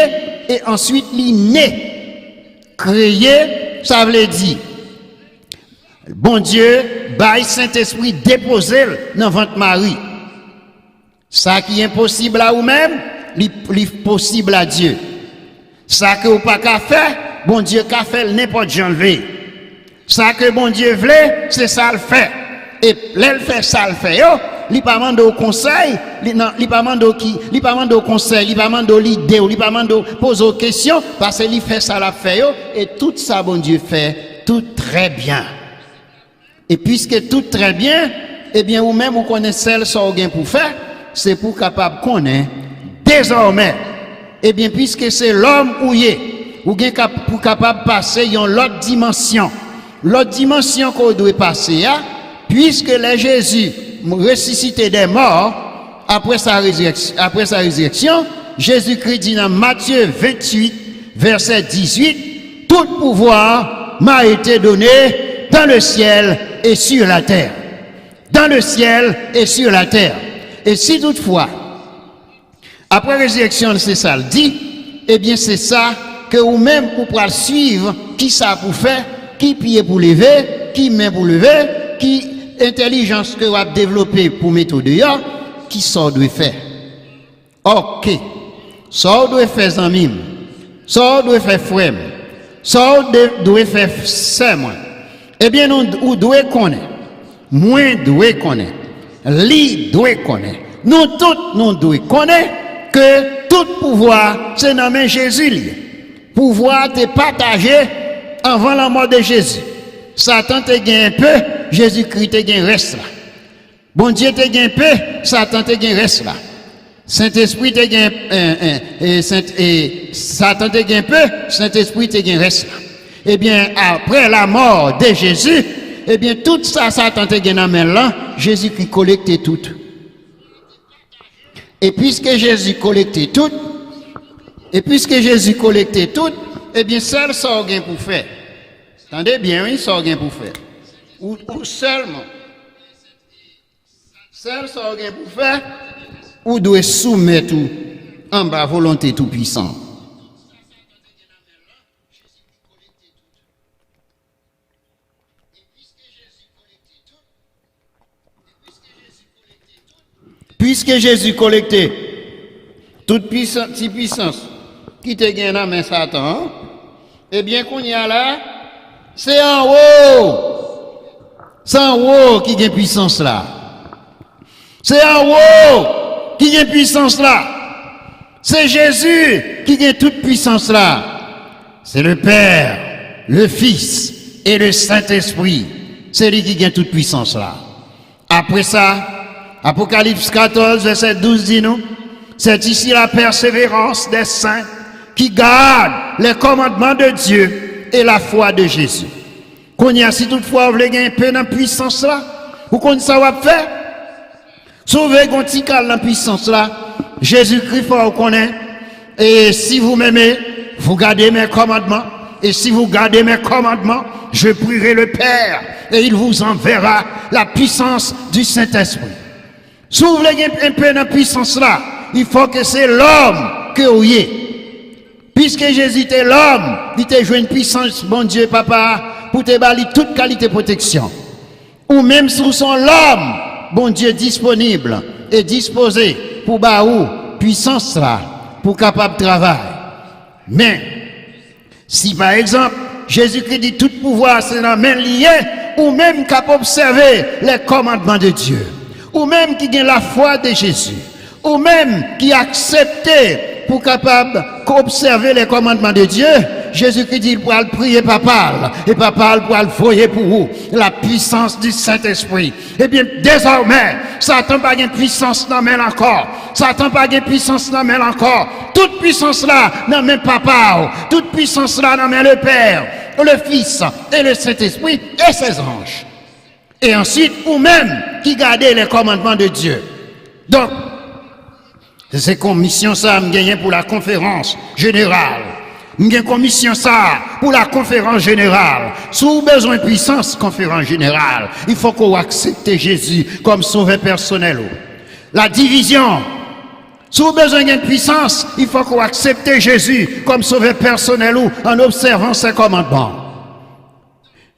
Speaker 1: et ensuite l'y né. Créé, ça veut dire, bon Dieu, bail Saint-Esprit déposé dans votre Marie. Ça qui est impossible à vous-même, est possible à Dieu. Ça que vous pas qu'à faire, bon Dieu qu'a fait n'importe janvier. Ça que bon Dieu voulait, c'est ça le fait. Et l'elle fait ça le fait. Il pas demande au conseil, il pas demande au conseil, il pas demande l'idée, il pas demande poser aux questions parce qu'il fait ça la fait et tout ça bon Dieu fait tout très bien. Et puisque tout très bien, eh bien vous même vous connaissez celle ça vous pour faire, c'est pour capable connaître désormais. Eh bien puisque c'est l'homme ou y est, ou bien pour capable passer dans l'autre dimension. L'autre dimension qu'on doit passer puisque les Jésus ressuscité des morts après sa résurrection, Jésus-Christ dit dans Matthieu 28 verset 18, tout pouvoir m'a été donné dans le ciel et sur la terre. Dans le ciel et sur la terre. Et si toutefois, après résurrection, c'est ça le dit, eh bien c'est ça que vous-même vous pourrez suivre, qui ça pour faire, qui pied pour lever, qui main pour lever, qui intelligence que vous avez développée pour mettre dehors, qui ça doit faire. Ok. Ça doit faire amis, ça doit faire frère, ça doit faire sœur. Eh bien, nous devons connaître, moi dois connaître, lui doit connaître, nous tous nous devons connaître que tout pouvoir, c'est dans main Jésus. Pouvoir te partager avant la mort de Jésus. Satan te gagne un peu, Jésus-Christ te gagne reste là. Bon Dieu te gagne un peu, Satan te gagne reste là. Saint-Esprit te gagne Satan te gagne un peu, Saint-Esprit te gagne reste là. Eh bien, après la mort de Jésus, eh bien, tout ça, Satan te gagne en main là, Jésus-Christ collecte tout. Et puisque Jésus collectait tout, eh bien, seul ça gain pour faire. Attendez bien, oui, ça gain pour faire. Ou seulement. Seul ça gain pour faire, ou doit soumettre tout en bas volonté tout puissant. Puisque Jésus collectait toute puissance qui te gagne dans main Satan, eh bien qu'on y a là, c'est en haut. C'est en haut qui gagne puissance là. C'est en haut qui gagne puissance là. C'est Jésus qui gagne toute puissance là. C'est le Père, le Fils et le Saint-Esprit. C'est lui qui gagne toute puissance là. Après ça, Apocalypse 14, verset 12 dit nous, c'est ici la persévérance des saints qui gardent les commandements de Dieu et la foi de Jésus. Qu'on y a, si toutefois vous voulez gagner un peu de puissance là, vous connaissez ça va faire? Sauvez un petit cal dans puissance là, Jésus-Christ faut vous connaître. Et si vous m'aimez, vous gardez mes commandements. Et si vous gardez mes commandements, je prierai le Père et il vous enverra la puissance du Saint-Esprit. Si vous voulez un peu de puissance là, il faut que c'est l'homme que vous ayez. Puisque Jésus était l'homme, il t'a joué une puissance, bon Dieu, papa, pour te bâlir toute qualité de protection. Ou même si vous sont l'homme, bon Dieu, disponible et disposé pour baou puissance là, pour capable de travail. Mais, si par exemple, Jésus-Christ dit tout pouvoir, c'est dans la main liée, ou même capable d'observer les commandements de Dieu, ou même qui a la foi de Jésus, ou même qui a accepté pour capable d'observer les commandements de Dieu, Jésus-Christ dit, il pourra prier papa, et papa pourra le voyer pour vous, la puissance du Saint-Esprit. Eh bien, désormais, Satan n'a pas de puissance dans main encore. Satan n'a pas de puissance dans main encore. Toute puissance là, dans main papa, toute puissance là, dans main le Père, le Fils et le Saint-Esprit et ses anges. Et ensuite, ou même qui gardez les commandements de Dieu. Donc, c'est commission ça, me gagner pour la conférence générale. Une commission ça pour la conférence générale. Si vous avez besoin de puissance, conférence générale, il faut qu'on accepte Jésus comme sauveur personnel. La division. Si vous avez besoin de puissance, il faut qu'on accepte Jésus comme sauveur personnel en observant ses commandements.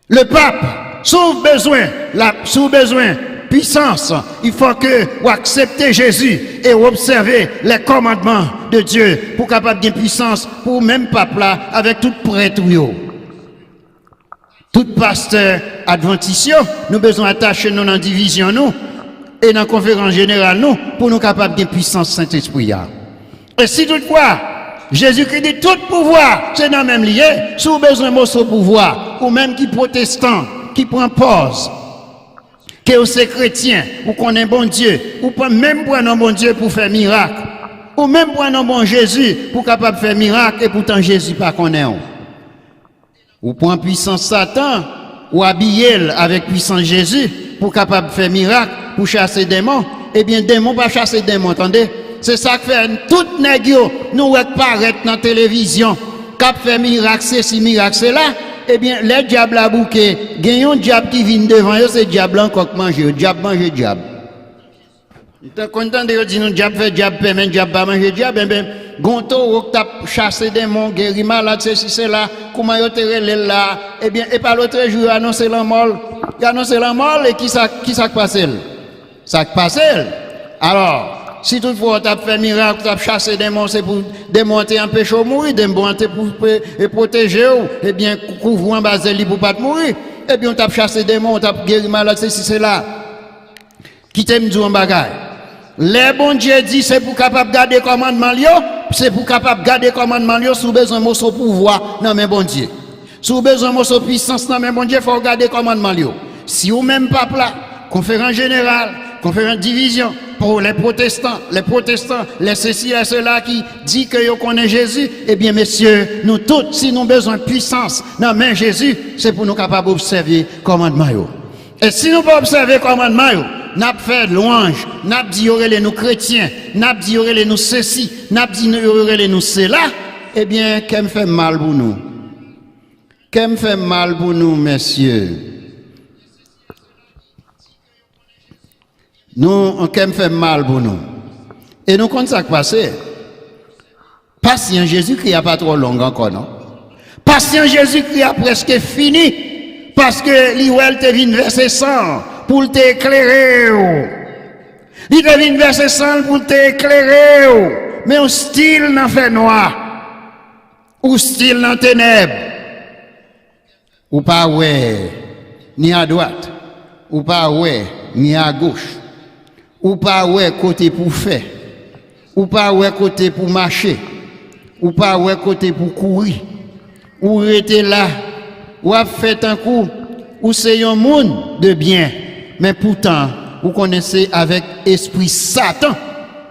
Speaker 1: Le pape, si vous avez besoin puissance, il faut que vous acceptez Jésus et vous observez les commandements de Dieu pour capable de puissance pour même pape là avec tout prêtre. Tout pasteur adventiste, nous besoin attacher nous dans la division nous et dans la conférence générale nous pour nous capables de puissance Saint-Esprit. Et si toutefois Jésus-Christ dit tout pouvoir, c'est dans le même lié, si vous avez besoin de ce pouvoir, ou même qui protestant, qui prend pause, que vous êtes chrétien, ou qu'on est bon Dieu, ou pas même pour un bon Dieu pour faire miracle, ou même pour un bon Jésus pour capable faire miracle, et pourtant Jésus pas connaît. Ou pour puissance Satan, ou habiller avec puissance Jésus pour capable faire miracle, pour chasser des démons, eh bien démons pas chasser des démons, entendez? C'est ça que fait tout négio, nous paraître dans la télévision, cap fait miracle, c'est si miracle, c'est là. Eh bien, les diables à bouquet, gagnons un diable qui vient devant eux, c'est diable encore qui mange, diable mange diable. Vous êtes content de dire, nous diable fait diable, permet diable pas manger diable, eh bien, gonto, ou tape chasser des démons, guéri malade, c'est là, comment vous êtes là, eh bien, et par l'autre jour, annoncer la mort, et qui ça passe? Ça passe? Alors, si toutefois tu as fait miracle, tu as chassé des démons, c'est pour démonter un péché mourir, démonter pour protéger, et bien couvrir un basel pour pas mourir. Et bien on t'a chassé des démons, on t'a guéri malade, c'est là. Qui t'aime dire un bagage. Les bon Dieu dit c'est pour capable garder commandement c'est pour capable garder commandement sous besoin de son pouvoir dans mes bon Dieu. Sous besoin de son puissance dans mes bon Dieu, faut garder commandement Si ou même pas là, conférence générale, conférence division pour les protestants, les ceci et ceux-là qui disent que vous connaissez Jésus, eh bien messieurs, nous tous, si nous avons besoin de puissance dans main Jésus, c'est pour nous capables d'observer le commandement. Et si nous ne pouvons pas observer le commandement, nous avons fait louange, nous avons dit que nous chrétiens, nous avons dit que nous ceci, nous avons dit que nous cela, eh bien, qu'est-ce qui fait mal pour nous? Qu'est-ce qui fait mal pour nous, messieurs? Nous, on fait mal pour nous. Et nous, quand ça passe, patient Jésus-Christ n'a pas trop long encore, non? Patient Jésus-Christ a presque fini, parce que l'Iwel te vient verser 100 pour t'éclairer. Il te vient verser sang pour t'éclairer, mais au style n'en fait noir, ou style dans ténèbres, ou pas ouais, ni à droite, ou pas ouais, ni à gauche, ou pas ouais côté pour faire, ou pas ouais côté pour marcher, ou pas ouais côté pour courir, ou rester là, ou a fait un coup, ou c'est un monde de bien, mais pourtant, vous connaissez avec esprit Satan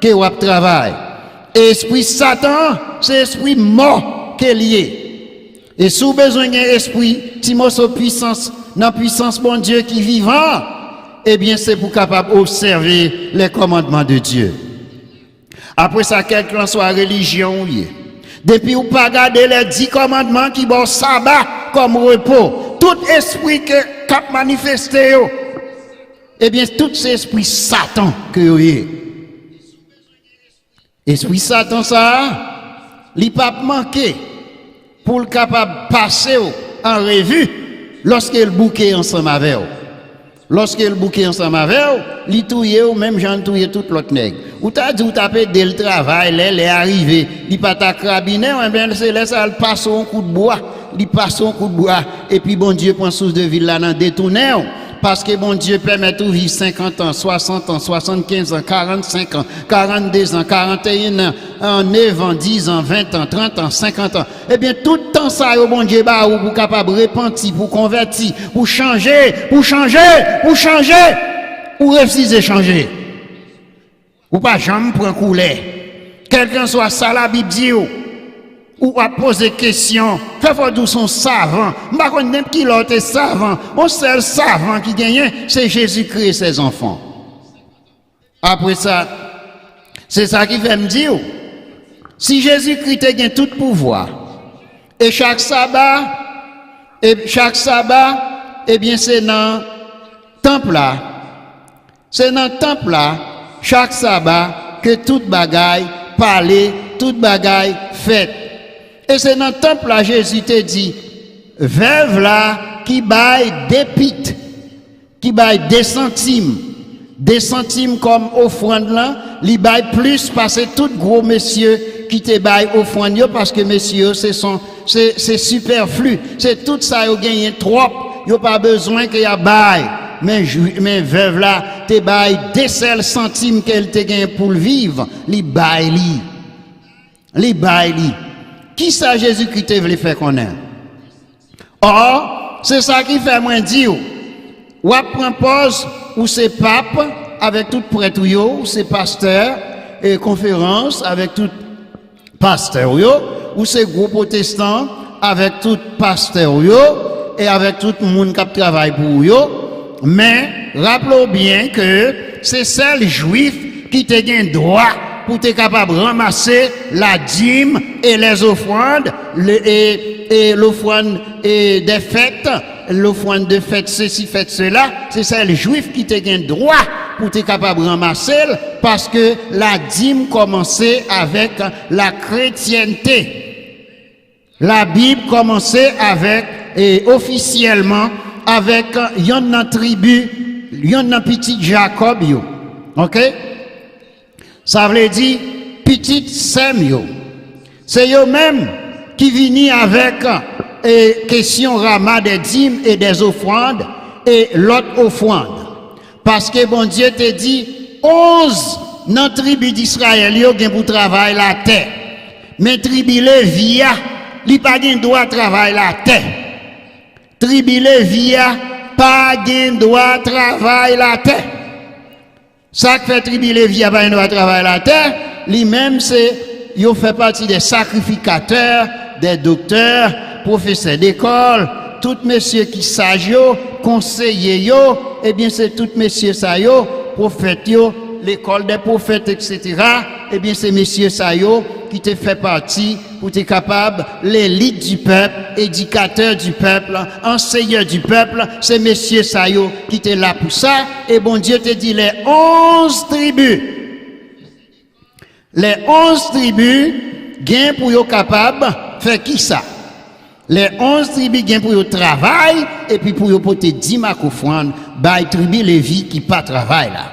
Speaker 1: que vous travaillez. Esprit Satan, c'est esprit mort qui est lié. Et si vous avez besoin d'un esprit, Timothée puissance, dans la puissance bon Dieu qui est vivant, eh bien c'est pour capable observer les commandements de Dieu. Après ça, quelle que soit religion, depuis vous pas garder les 10 commandements qui vont sabbat comme repos, tout esprit que cap manifesté, eh bien, tout ces esprits Satan que vous avez. Esprit Satan, ça, il pas manqué pour le capable passer en revue lorsque le bouquet ensemble avec vous. Lorsque le bouquet ensemble avec vous, il touille ou même j'en touille tout l'autre nègre. Ou t'as dit ou t'as fait dès le travail, il est arrivé, il pas ta carabiner, ou bien c'est là ça le passe un coup de bois, il passe un coup de bois et puis bon Dieu prend source de ville là dans détourner. Parce que bon Dieu permet de vivre 50 ans, 60 ans, 75 ans, 45 ans, 42 ans, 41 ans, 9 ans, 10 ans, 20 ans, 30 ans, 50 ans. Eh bien, tout le temps ça, bon Dieu, bah, pour capable de repentir, pour convertir, pour changer, ou refuser de changer. Ou pas jamais prendre couler. Quelqu'un soit ça, la Bible dit, ou à poser question, fait d'où son savant, pas qu'on n'aime qui l'autre savant, on seul savant qui gagne, c'est Jésus-Christ et ses enfants. Après ça, c'est ça qui fait me dire, si Jésus-Christ a tout pouvoir, et chaque sabbat, eh bien c'est dans le temple là, chaque sabbat, que toute bagaille parler, toute bagaille faite. Et c'est dans le temple là, Jésus te dit, veuve là, qui baille des pites, qui baille des centimes comme offrande là, li baille plus parce que tout gros messieurs qui te baille offrande parce que messieurs, c'est superflu, c'est tout ça, yo gagné trop, yo pas besoin qu'il y a baille. Mais veuve là, te baille des seuls centimes qu'elle te gagne pour le vivre, li baille li. Qui ça Jésus-Christ te voulait faire connaître? Or, c'est ça qui fait moi dire, ou prend pause, ou c'est pape, avec tout prêtre, ou c'est pasteur, et conférence, avec tout pasteur, ou c'est gros protestant, avec tout pasteur, et avec tout le monde qui travaille pour eux. Mais, rappelons bien que c'est seul juif qui te gagne droit pour être capable de ramasser la dîme et les offrandes, et l'offrande des fêtes, l'offrande de fêtes, ceci, fête cela, c'est ça le juif qui te gagne droit pour être capable de ramasser, parce que la dîme commençait avec la chrétienté. La Bible commençait avec, et officiellement, avec yon tribu, yon petit Jacob, ok? Ça veut dire petit Sem yo. C'est eux même qui viennent avec question rama des dîmes et des offrandes et l'autre offrande. Parce que bon Dieu te dit 11 dans tribu d'Israël yo gen pour travailler la terre. Mais tribu Lévia, li pas gen droit travailler la terre. Tribu Lévia pas gen droit travailler la terre. Ça qui fait tribu Lévi a pas droit travailler la terre, lui-même c'est, il fait partie des sacrificateurs, des docteurs, professeurs d'école, tout messieurs qui sage yo, conseillers yo, eh bien c'est tout messieurs ça yo, prophètes yo, l'école des prophètes, etc. Eh bien c'est messieurs ça yo qui te fait partie pour être capable, l'élite du peuple, éducateur du peuple, enseigneur du peuple, c'est messieurs ça yo qui te là pour ça, et bon Dieu te dit les 11 tribus. Les 11 tribus gagnent pour être capable faire qui ça? Les 11 tribus gagnent pour être travail, et puis pour être porter 10 marques offrandes, by tribu Lévi qui pas travail là.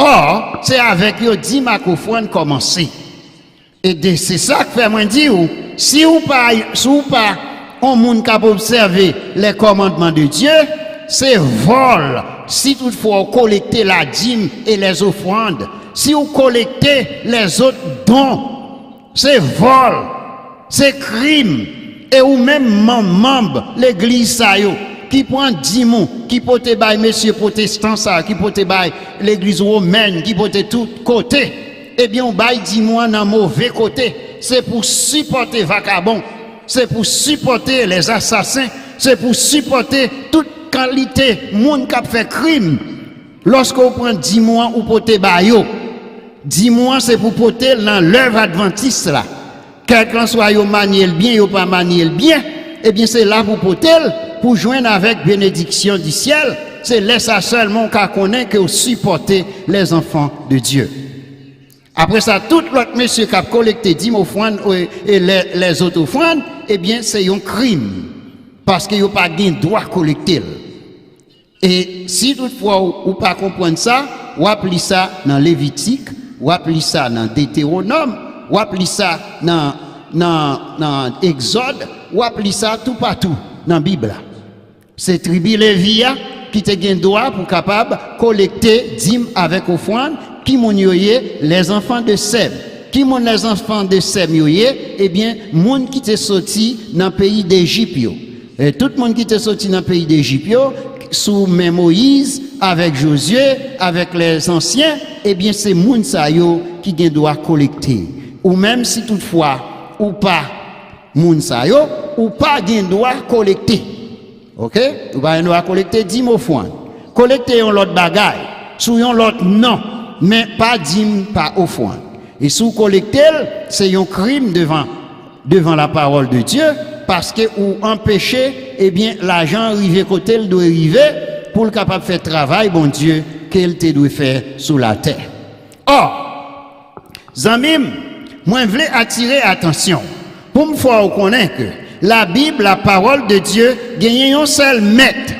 Speaker 1: Or, c'est avec yo dit ma offrande commencer. Et c'est ça que fait moi dire, si ou pas, on monde qui observer les commandements de Dieu, c'est vol. Si toutefois vous collectez la dîme et les offrandes, si vous collectez les autres dons, c'est vol, c'est crime. Et ou même membre l'église ça yo, qui prend 10 mots, qui peut bailler monsieur protestant ça, qui peut bailler l'église romaine, qui peut tout côté, eh bien on baille 10 mois dans mauvais côté. C'est pour supporter vagabond, c'est pour supporter les assassins, c'est pour supporter toute qualité monde qui a fait crime. Lorsqu'on prend 10 mois ou poter bayo, 10 mois c'est pour porter dans l'œuvre adventiste là. Quelqu'un soit yo manier le bien, yo pas manier le bien, eh bien c'est là pour porter pour joindre avec bénédiction du ciel. C'est là ça seulement qu'on connaît que supporter les enfants de Dieu. Après ça, tout l'autre monsieur qui a collecté 10 offrandes et les autres offrandes, eh bien c'est un crime. Parce qu'il n'y a pas de droit collecter. Et si toutefois ou pas comprendre ça, ou appliquer ça dans Lévitique, ou appliquer ça dans Deutéronome, ou appliquer ça dans Exode, ou appliquer ça tout partout dans la Bible. C'est tribu Lévia qui te gagne droit pour capable collecter dîmes avec offrande, qui m'ont les enfants de Sem. Qui m'ont les enfants de Sem eh bien, monde qui t'est sorti dans le pays d'Égypte. Et tout le monde qui était sorti dans le pays d'Égypte, sous Moïse, avec Josué, avec les anciens, eh bien c'est moun sa yo qui doit collecter. Ou même si toutefois, ou pas moun sa yo, ou pas doit collecter. Ok? Ou pas doit collecter 10 offrandes. Collecter un l'autre bagaille, sous un l'autre non, mais pas 10 pas offrande. Et sous collecter, c'est un crime devant la parole de Dieu. Parce que ou empêcher, eh bien, l'argent arrive côté, il doit arriver pour le capable de faire travail, bon Dieu, qu'il te doit faire sous la terre. Or, Zamim, moi, je voulais attirer attention pour me faire connaître que la Bible, la parole de Dieu, gagne un seul maître.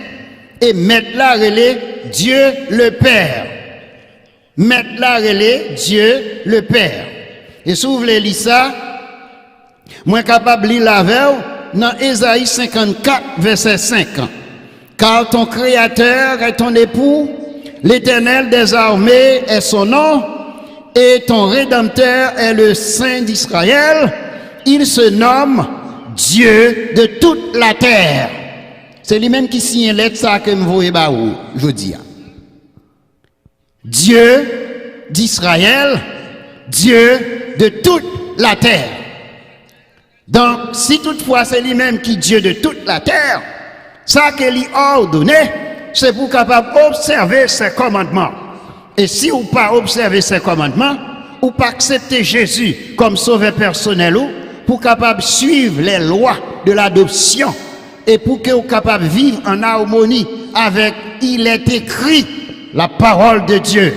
Speaker 1: Et maître là, relais Dieu le Père. Maître là, relais Dieu le Père. Et si vous voulez lire ça, moi, capable de lire la veille, dans Ésaïe 54, verset 5. Car ton Créateur est ton époux, l'Éternel des armées est son nom, et ton Rédempteur est le Saint d'Israël. Il se nomme Dieu de toute la terre. C'est lui-même qui signe lettre ça que me voyez baou, je dis. Dieu d'Israël, Dieu de toute la terre. Donc, si toutefois c'est lui-même qui est Dieu de toute la terre, ça qu'il a ordonné, c'est pour capable observer ses commandements. Et si vous pas observer ses commandements, ou pas accepter Jésus comme sauveur personnel, ou pour capable suivre les lois de l'adoption, et pour que vous capable vivre en harmonie avec, il est écrit, la parole de Dieu.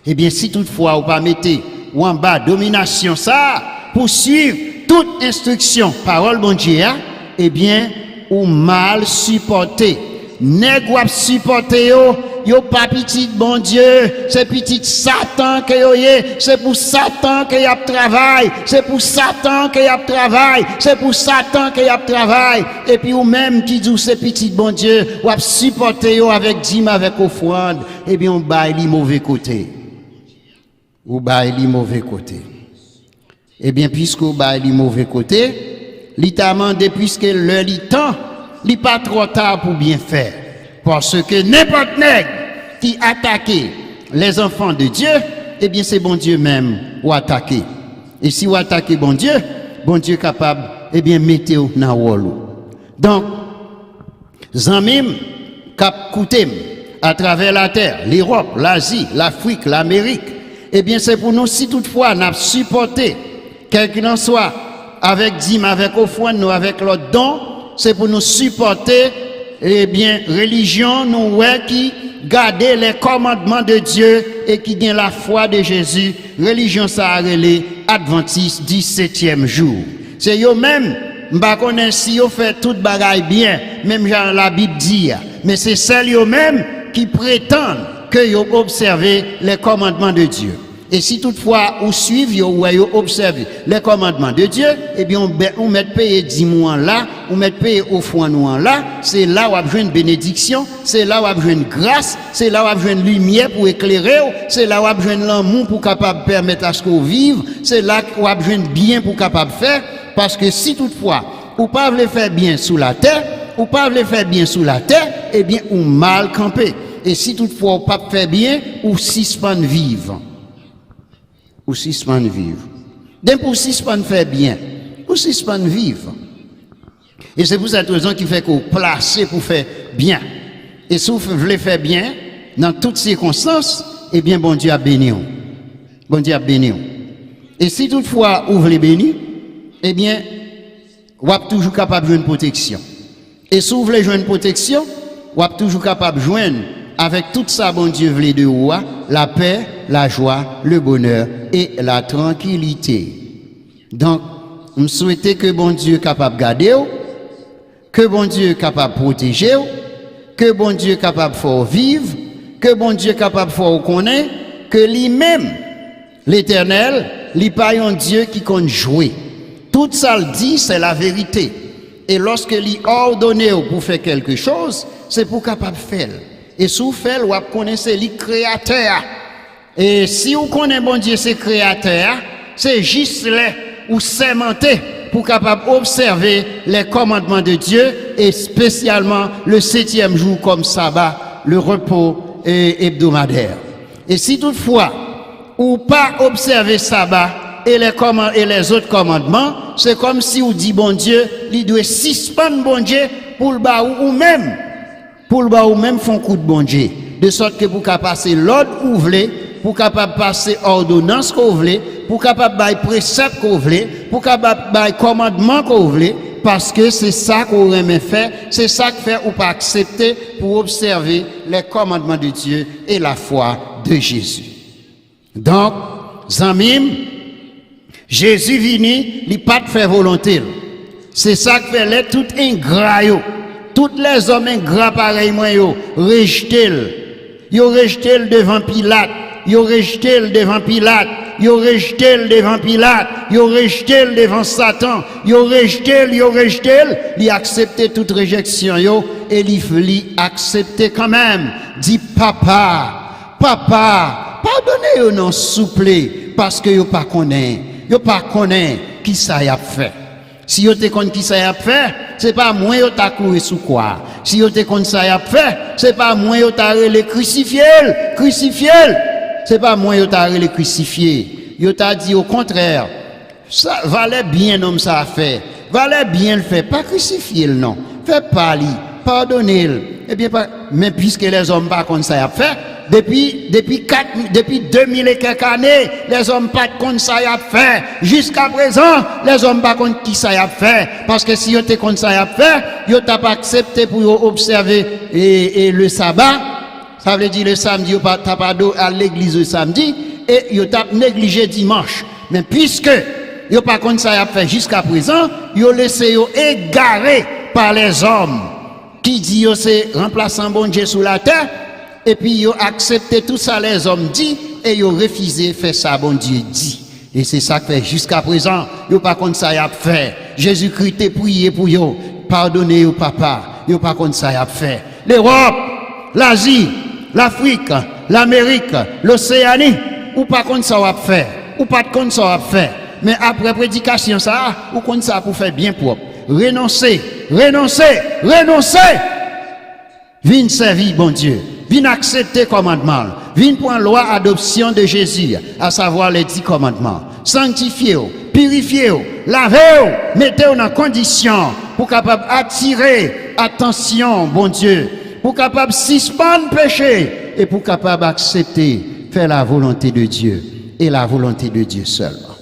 Speaker 1: Eh bien, si toutefois vous pas mettez ou en bas domination ça, pour suivre toute instruction, parole bon Dieu, eh bien, ou mal supporté. Nèg ou supporté yo pas petit bon Dieu, c'est petit Satan que yo yé, c'est pour Satan que y a travail, c'est pour Satan que y a travail, c'est pour Satan que y a travail. Et puis ou même qui dit c'est petit bon Dieu, ou supporté yo avec dîme avec offrande, eh bien on baille li mauvais côté. Ou baille li mauvais côté. Eh bien, puisque vous avez le mauvais côté, l'état puisque le temps, il n'est pas trop tard pour bien faire. Parce que n'importe nègre qui attaque les enfants de Dieu, eh bien, c'est bon Dieu même ou attaquer. Et si vous attaquez bon Dieu est capable, eh bien, mettez-vous dans le rôle. Donc, Zamim, cap Koutem, à travers la terre, l'Europe, l'Asie, l'Afrique, l'Amérique, eh bien, c'est pour nous, si toutefois, nous avons supporté quel qu'il en soit, avec dîme, avec offrande, nous avec l'autre don, c'est pour nous supporter, eh bien, religion, nous, ouais, qui garder les commandements de Dieu et qui gagne la foi de Jésus, religion ça a relé Adventiste 17e jour. C'est eux même, m'ba connaît si yo fait toute bagaille bien, même genre la Bible dit, mais c'est celles eux même qui prétendent que vous observez les commandements de Dieu. Et si toutefois vous suivez ou vous observez les commandements de Dieu, eh bien on met payer 10 mois là, on met payer au fond nous là, c'est là où vous avez une bénédiction, c'est là où vous avez une grâce, c'est là où vous avez une lumière pour éclairer, c'est là où vous avez l'amour pour capable permettre à ce qu'on vive, c'est là où vous avez un bien pour capable faire, parce que si toutefois vous pas voulez faire bien sous la terre, ou pas voulez faire bien sous la terre, eh bien ou mal campé. Et si toutefois vous pas faire bien, ou suspendre vivre. Ou suspendre vivre. D'un pour suspendre faire bien, ou suspendre vivre. Et c'est pour cette raison qui fait qu'on place pour faire bien. Et si vous voulez faire bien, dans toutes circonstances, eh bien bon Dieu a béni. Bon Dieu a béni. Et si toutefois vous voulez bénir, eh bien, vous êtes toujours capable de jouer une protection. Et si vous voulez jouer une protection, vous êtes toujours capable de joindre avec tout ça, bon Dieu voulait de vous, la paix, la joie, le bonheur et la tranquillité. Donc, je souhaite que bon Dieu capable de garder, que bon Dieu capable de protéger, que bon Dieu capable de faire vivre, que bon Dieu capable de faire connaître, que lui-même, l'Éternel, n'est pas un Dieu qui compte jouer. Tout ça le dit, c'est la vérité. Et lorsque lui ordonne pour faire quelque chose, c'est pour capable de faire. Et si vous faites, vous connaissez le créateur. Et si vous connaissez bon Dieu, c'est créateur, c'est juste là ou sémenté pour capable observer les commandements de Dieu et spécialement le 7e jour comme sabbat, le repos hebdomadaire. Et si toutefois, ou pas observer sabbat et les autres commandements, c'est comme si vous dit bon Dieu, il doit suspendre bon Dieu pour le bas ou même. Pour le bas ou même font coup de bon Dieu. De sorte que pour capable passer l'ordre ou voulez, pour capable passer ordonnance qu'on voulez, pour capable bailler précepte qu'on voulez, pour capable bailler commandement qu'on voulez, parce que c'est ça qu'on aime faire, c'est ça que fait ou pas accepter pour observer les commandements de Dieu et la foi de Jésus. Donc, Zamim, Jésus vini, il pas de faire volonté. C'est ça que fait les tout ingrats. Tous les hommes ingrats pareillement, ils rejeté. Ils rejeté devant Pilate. Ils rejeté devant Pilate. Ils rejeté devant Pilate. Ils rejeté devant Satan. Ils rejeté. Ils accepté toute réjection. Et ils accepté quand même. Dit papa, pardonnez-vous non souple parce que vous pas connaissez. Vous pas connaissez qui ça y a fait. Si vous te connaissez qui ça y a fait, c'est pas moi qui t'a couru sous quoi. Si vous te connaissez ça y a fait, c'est pas moi qui t'a relé crucifié. C'est pas moi qui t'a relé crucifié. Vous t'a dit au contraire, ça valait bien homme ça a fait. Valait bien le faire, pas crucifier le non. Fait pas lui, pardonnez-le. Eh bien mais puisque les hommes pas comme ça a fait, depuis 2000 et quelques années, les hommes pas contre ça y a fait. Jusqu'à présent, les hommes pas contre qui ça y a fait. Parce que si vous étiez contre ça y a fait, vous n'avez pas accepté pour observer et le sabbat. Ça veut dire le samedi, vous n'avez pas à l'église le samedi et vous avez négligé dimanche. Mais puisque vous n'avez pas contre ça y a fait jusqu'à présent, vous laissez vous égarer par les hommes qui disent c'est remplaçant bon Dieu sur la terre. Et puis, ils ont accepté tout ça, les hommes dit, et ils ont refusé de faire ça, bon Dieu dit. Et c'est ça que fait jusqu'à présent, ils n'ont pas contre ça, ils ont fait. Jésus-Christ a prié pour eux. Pardonnez-vous, papa. Ils n'ont pas contre ça, ils ont fait. L'Europe, l'Asie, l'Afrique, l'Amérique, l'Océanie, ou pas contre ça, ils ont fait. Ou pas contre ça, ils ont fait. Mais après prédication, ça, ou contre ça pour faire bien propre. Renoncer. Viens servir, bon Dieu. Viens accepter commandement. Viens prendre loi adoption de Jésus, à savoir les 10 commandements. Sanctifiez-vous, purifiez-vous, lavez-vous, mettez-vous dans condition pour capable attirer attention, bon Dieu, pour capable suspendre péché et pour capable accepter, faire la volonté de Dieu et la volonté de Dieu seulement.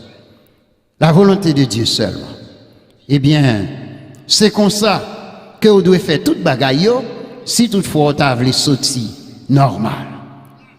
Speaker 1: La volonté de Dieu seulement. Eh bien, c'est comme ça que vous devez faire toute bagaille. Si toutefois vous avez sorti normal.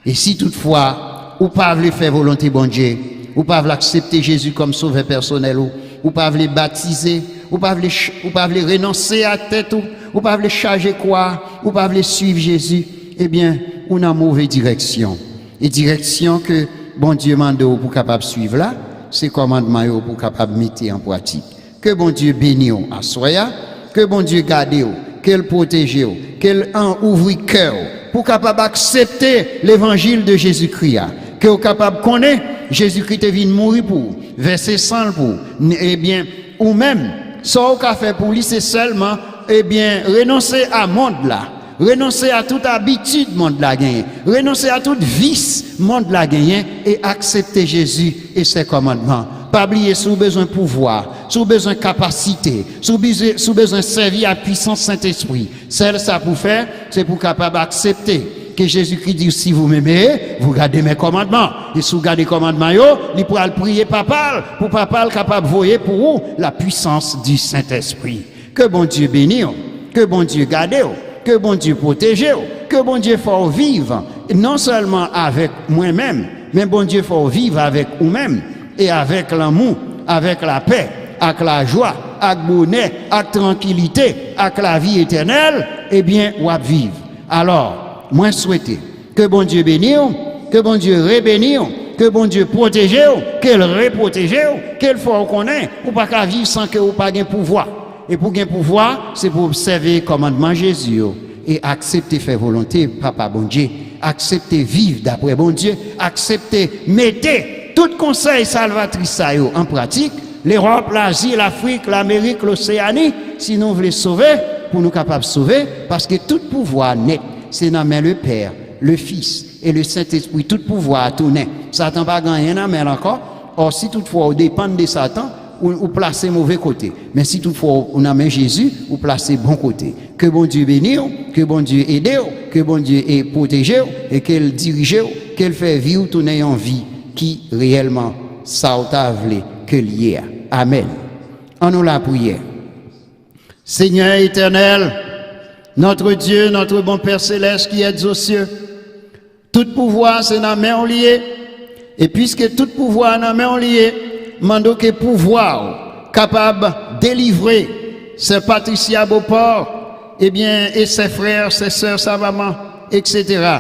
Speaker 1: Et si toutefois vous pas voulez faire volonté bon Dieu, vous pas voulez accepter Jésus comme sauveur personnel, vous pas voulez baptiser, vous pas voulez renoncer à tête, vous pas voulez charger quoi, vous pas voulez suivre Jésus, eh bien, ou dans mauvaise direction. Et direction que bon Dieu mande pour capable suivre là, c'est commandement pour capable mettre en pratique. Que bon Dieu bénisse à soya, que bon Dieu garde, qu'elle protège, qu'elle en ouvre cœur pour capable accepter l'évangile de Jésus-Christ, que vous capable connaître Jésus-Christ est venu mourir pour, verser sang pour, eh bien, ou même, ce qu'on a fait pour lui, c'est seulement, eh bien, renoncer à monde là, renoncer à toute habitude monde là gagné, renoncer à toute vice monde là gagné et accepter Jésus et ses commandements. Pas oublier sous besoin de pouvoir, sous besoin de capacité, sous besoin de servir à puissance Saint-Esprit. Celle ça pour faire, c'est pour capable accepter que Jésus-Christ dit si vous m'aimez, vous gardez mes commandements. Et si vous gardez les commandements, il pourra prier papa pour papa capable de voyer pour vous la puissance du Saint-Esprit. Que bon Dieu bénisse, que bon Dieu garde, que bon Dieu protège, que bon Dieu fasse vivre, non seulement avec moi-même, mais bon Dieu fasse vivre avec vous-même et avec l'amour, avec la paix, avec la joie, avec le bonheur, avec la tranquillité, avec la vie éternelle, eh bien, ou à vivre. Alors, moi souhaiter que bon Dieu bénisse, que bon Dieu rébénisse, que bon Dieu protège, qu'elle reprotège, qu'elle faut reconnaître, ou pas qu'à vivre sans que vous pas de pouvoir. Et pour gagner pouvoir, c'est pour observer le commandement de Jésus et accepter faire volonté, papa bon Dieu, accepter vivre d'après bon Dieu, accepter mettre tout conseil salvatrice en pratique, l'Europe, l'Asie, l'Afrique, l'Amérique, l'Océanie, si nous voulons sauver, pour nous capables de sauver, parce que tout pouvoir net, c'est dans le Père, le Fils et le Saint-Esprit, tout pouvoir tourner. Satan pas gagné dans main encore. Or si toutefois on dépend de Satan, ou placer mauvais côté. Mais si toutefois on a main Jésus, ou placer bon côté. Que bon Dieu bénisse, que bon Dieu aide, que bon Dieu protège et qu'elle dirige, qu'elle fait vivre tourner en vie qui réellement ça t'a voulu que lié. Amen. En nous la prière. Seigneur éternel, notre Dieu, notre bon Père céleste qui est aux cieux, tout pouvoir c'est dans la main liée. Et puisque tout pouvoir est dans la main liée, mando que pouvoir capable de délivrer ses Patricia Beauport, eh bien, et ses frères, ses sœurs, sa maman, etc.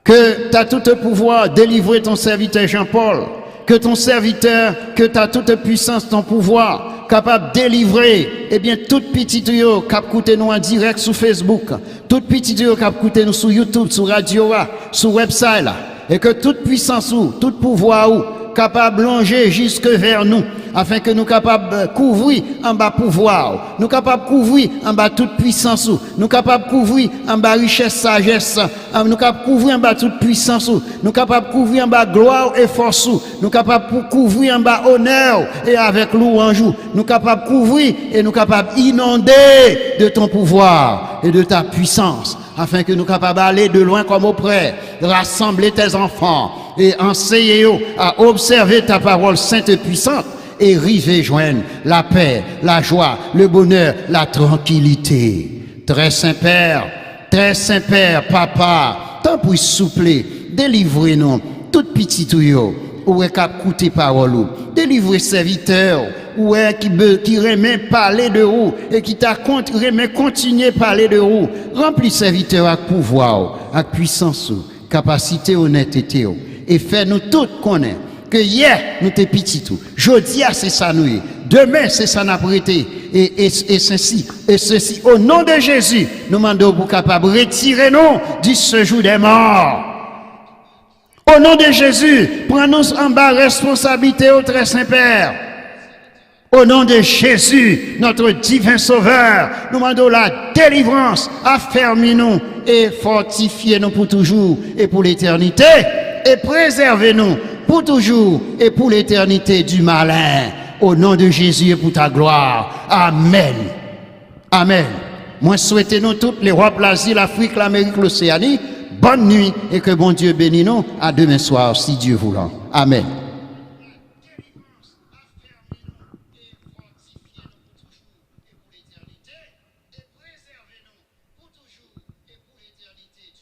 Speaker 1: Que tu as tout pouvoir délivrer ton serviteur Jean-Paul, que ton serviteur, que tu as toute puissance, ton pouvoir, capable de délivrer, eh bien, toute petite tuyau, cap coûter nous en direct sur Facebook, toute petite tuyau, cap coûter nous sur YouTube, sur radio, sur website, là, et que toute puissance ou, tout pouvoir ou, capable de longer jusque vers nous, afin que nous capables de couvrir en bas pouvoir, nous capables de couvrir en bas toute puissance, nous capables de couvrir en bas richesse, sagesse, nous capables de couvrir en bas toute puissance, nous capables de couvrir en bas gloire et force, nous capables de couvrir en bas honneur et avec louange, nous capables de couvrir et nous capables d'inonder de ton pouvoir et de ta puissance, afin que nous capables d'aller de loin comme auprès, de rassembler tes enfants et enseigner à observer ta parole sainte et puissante et river joindre la paix, la joie, le bonheur, la tranquillité. Très Saint-Père, Papa, tant pour soupler, délivrez-nous toute petite tuyau, où est qu'à coûter parole, délivrez serviteurs, où est qui remet parler de vous et qui t'a remet continuer parler de vous. Remplis serviteurs avec pouvoir, avec puissance, capacité, honnêteté, et fais-nous tous connaître que hier nous t'es petit tout, jeudi c'est ça nous, demain c'est ça n'a prêté et ceci au nom de Jésus nous demandons pour capable retirer nous du séjour des morts. Au nom de Jésus, prends-nous en bas responsabilité au très Saint-Père. Au nom de Jésus, notre divin Sauveur, nous demandons la délivrance, affermis-nous et fortifiez-nous pour toujours et pour l'éternité et préservez-nous pour toujours et pour l'éternité du malin. Au nom de Jésus et pour ta gloire. Amen. Amen. Moi souhaitez nous toutes l'Europe, l'Asie, l'Afrique, l'Amérique, l'Océanie. Bonne nuit et que bon Dieu bénisse nous. À demain soir si Dieu voulant. Amen.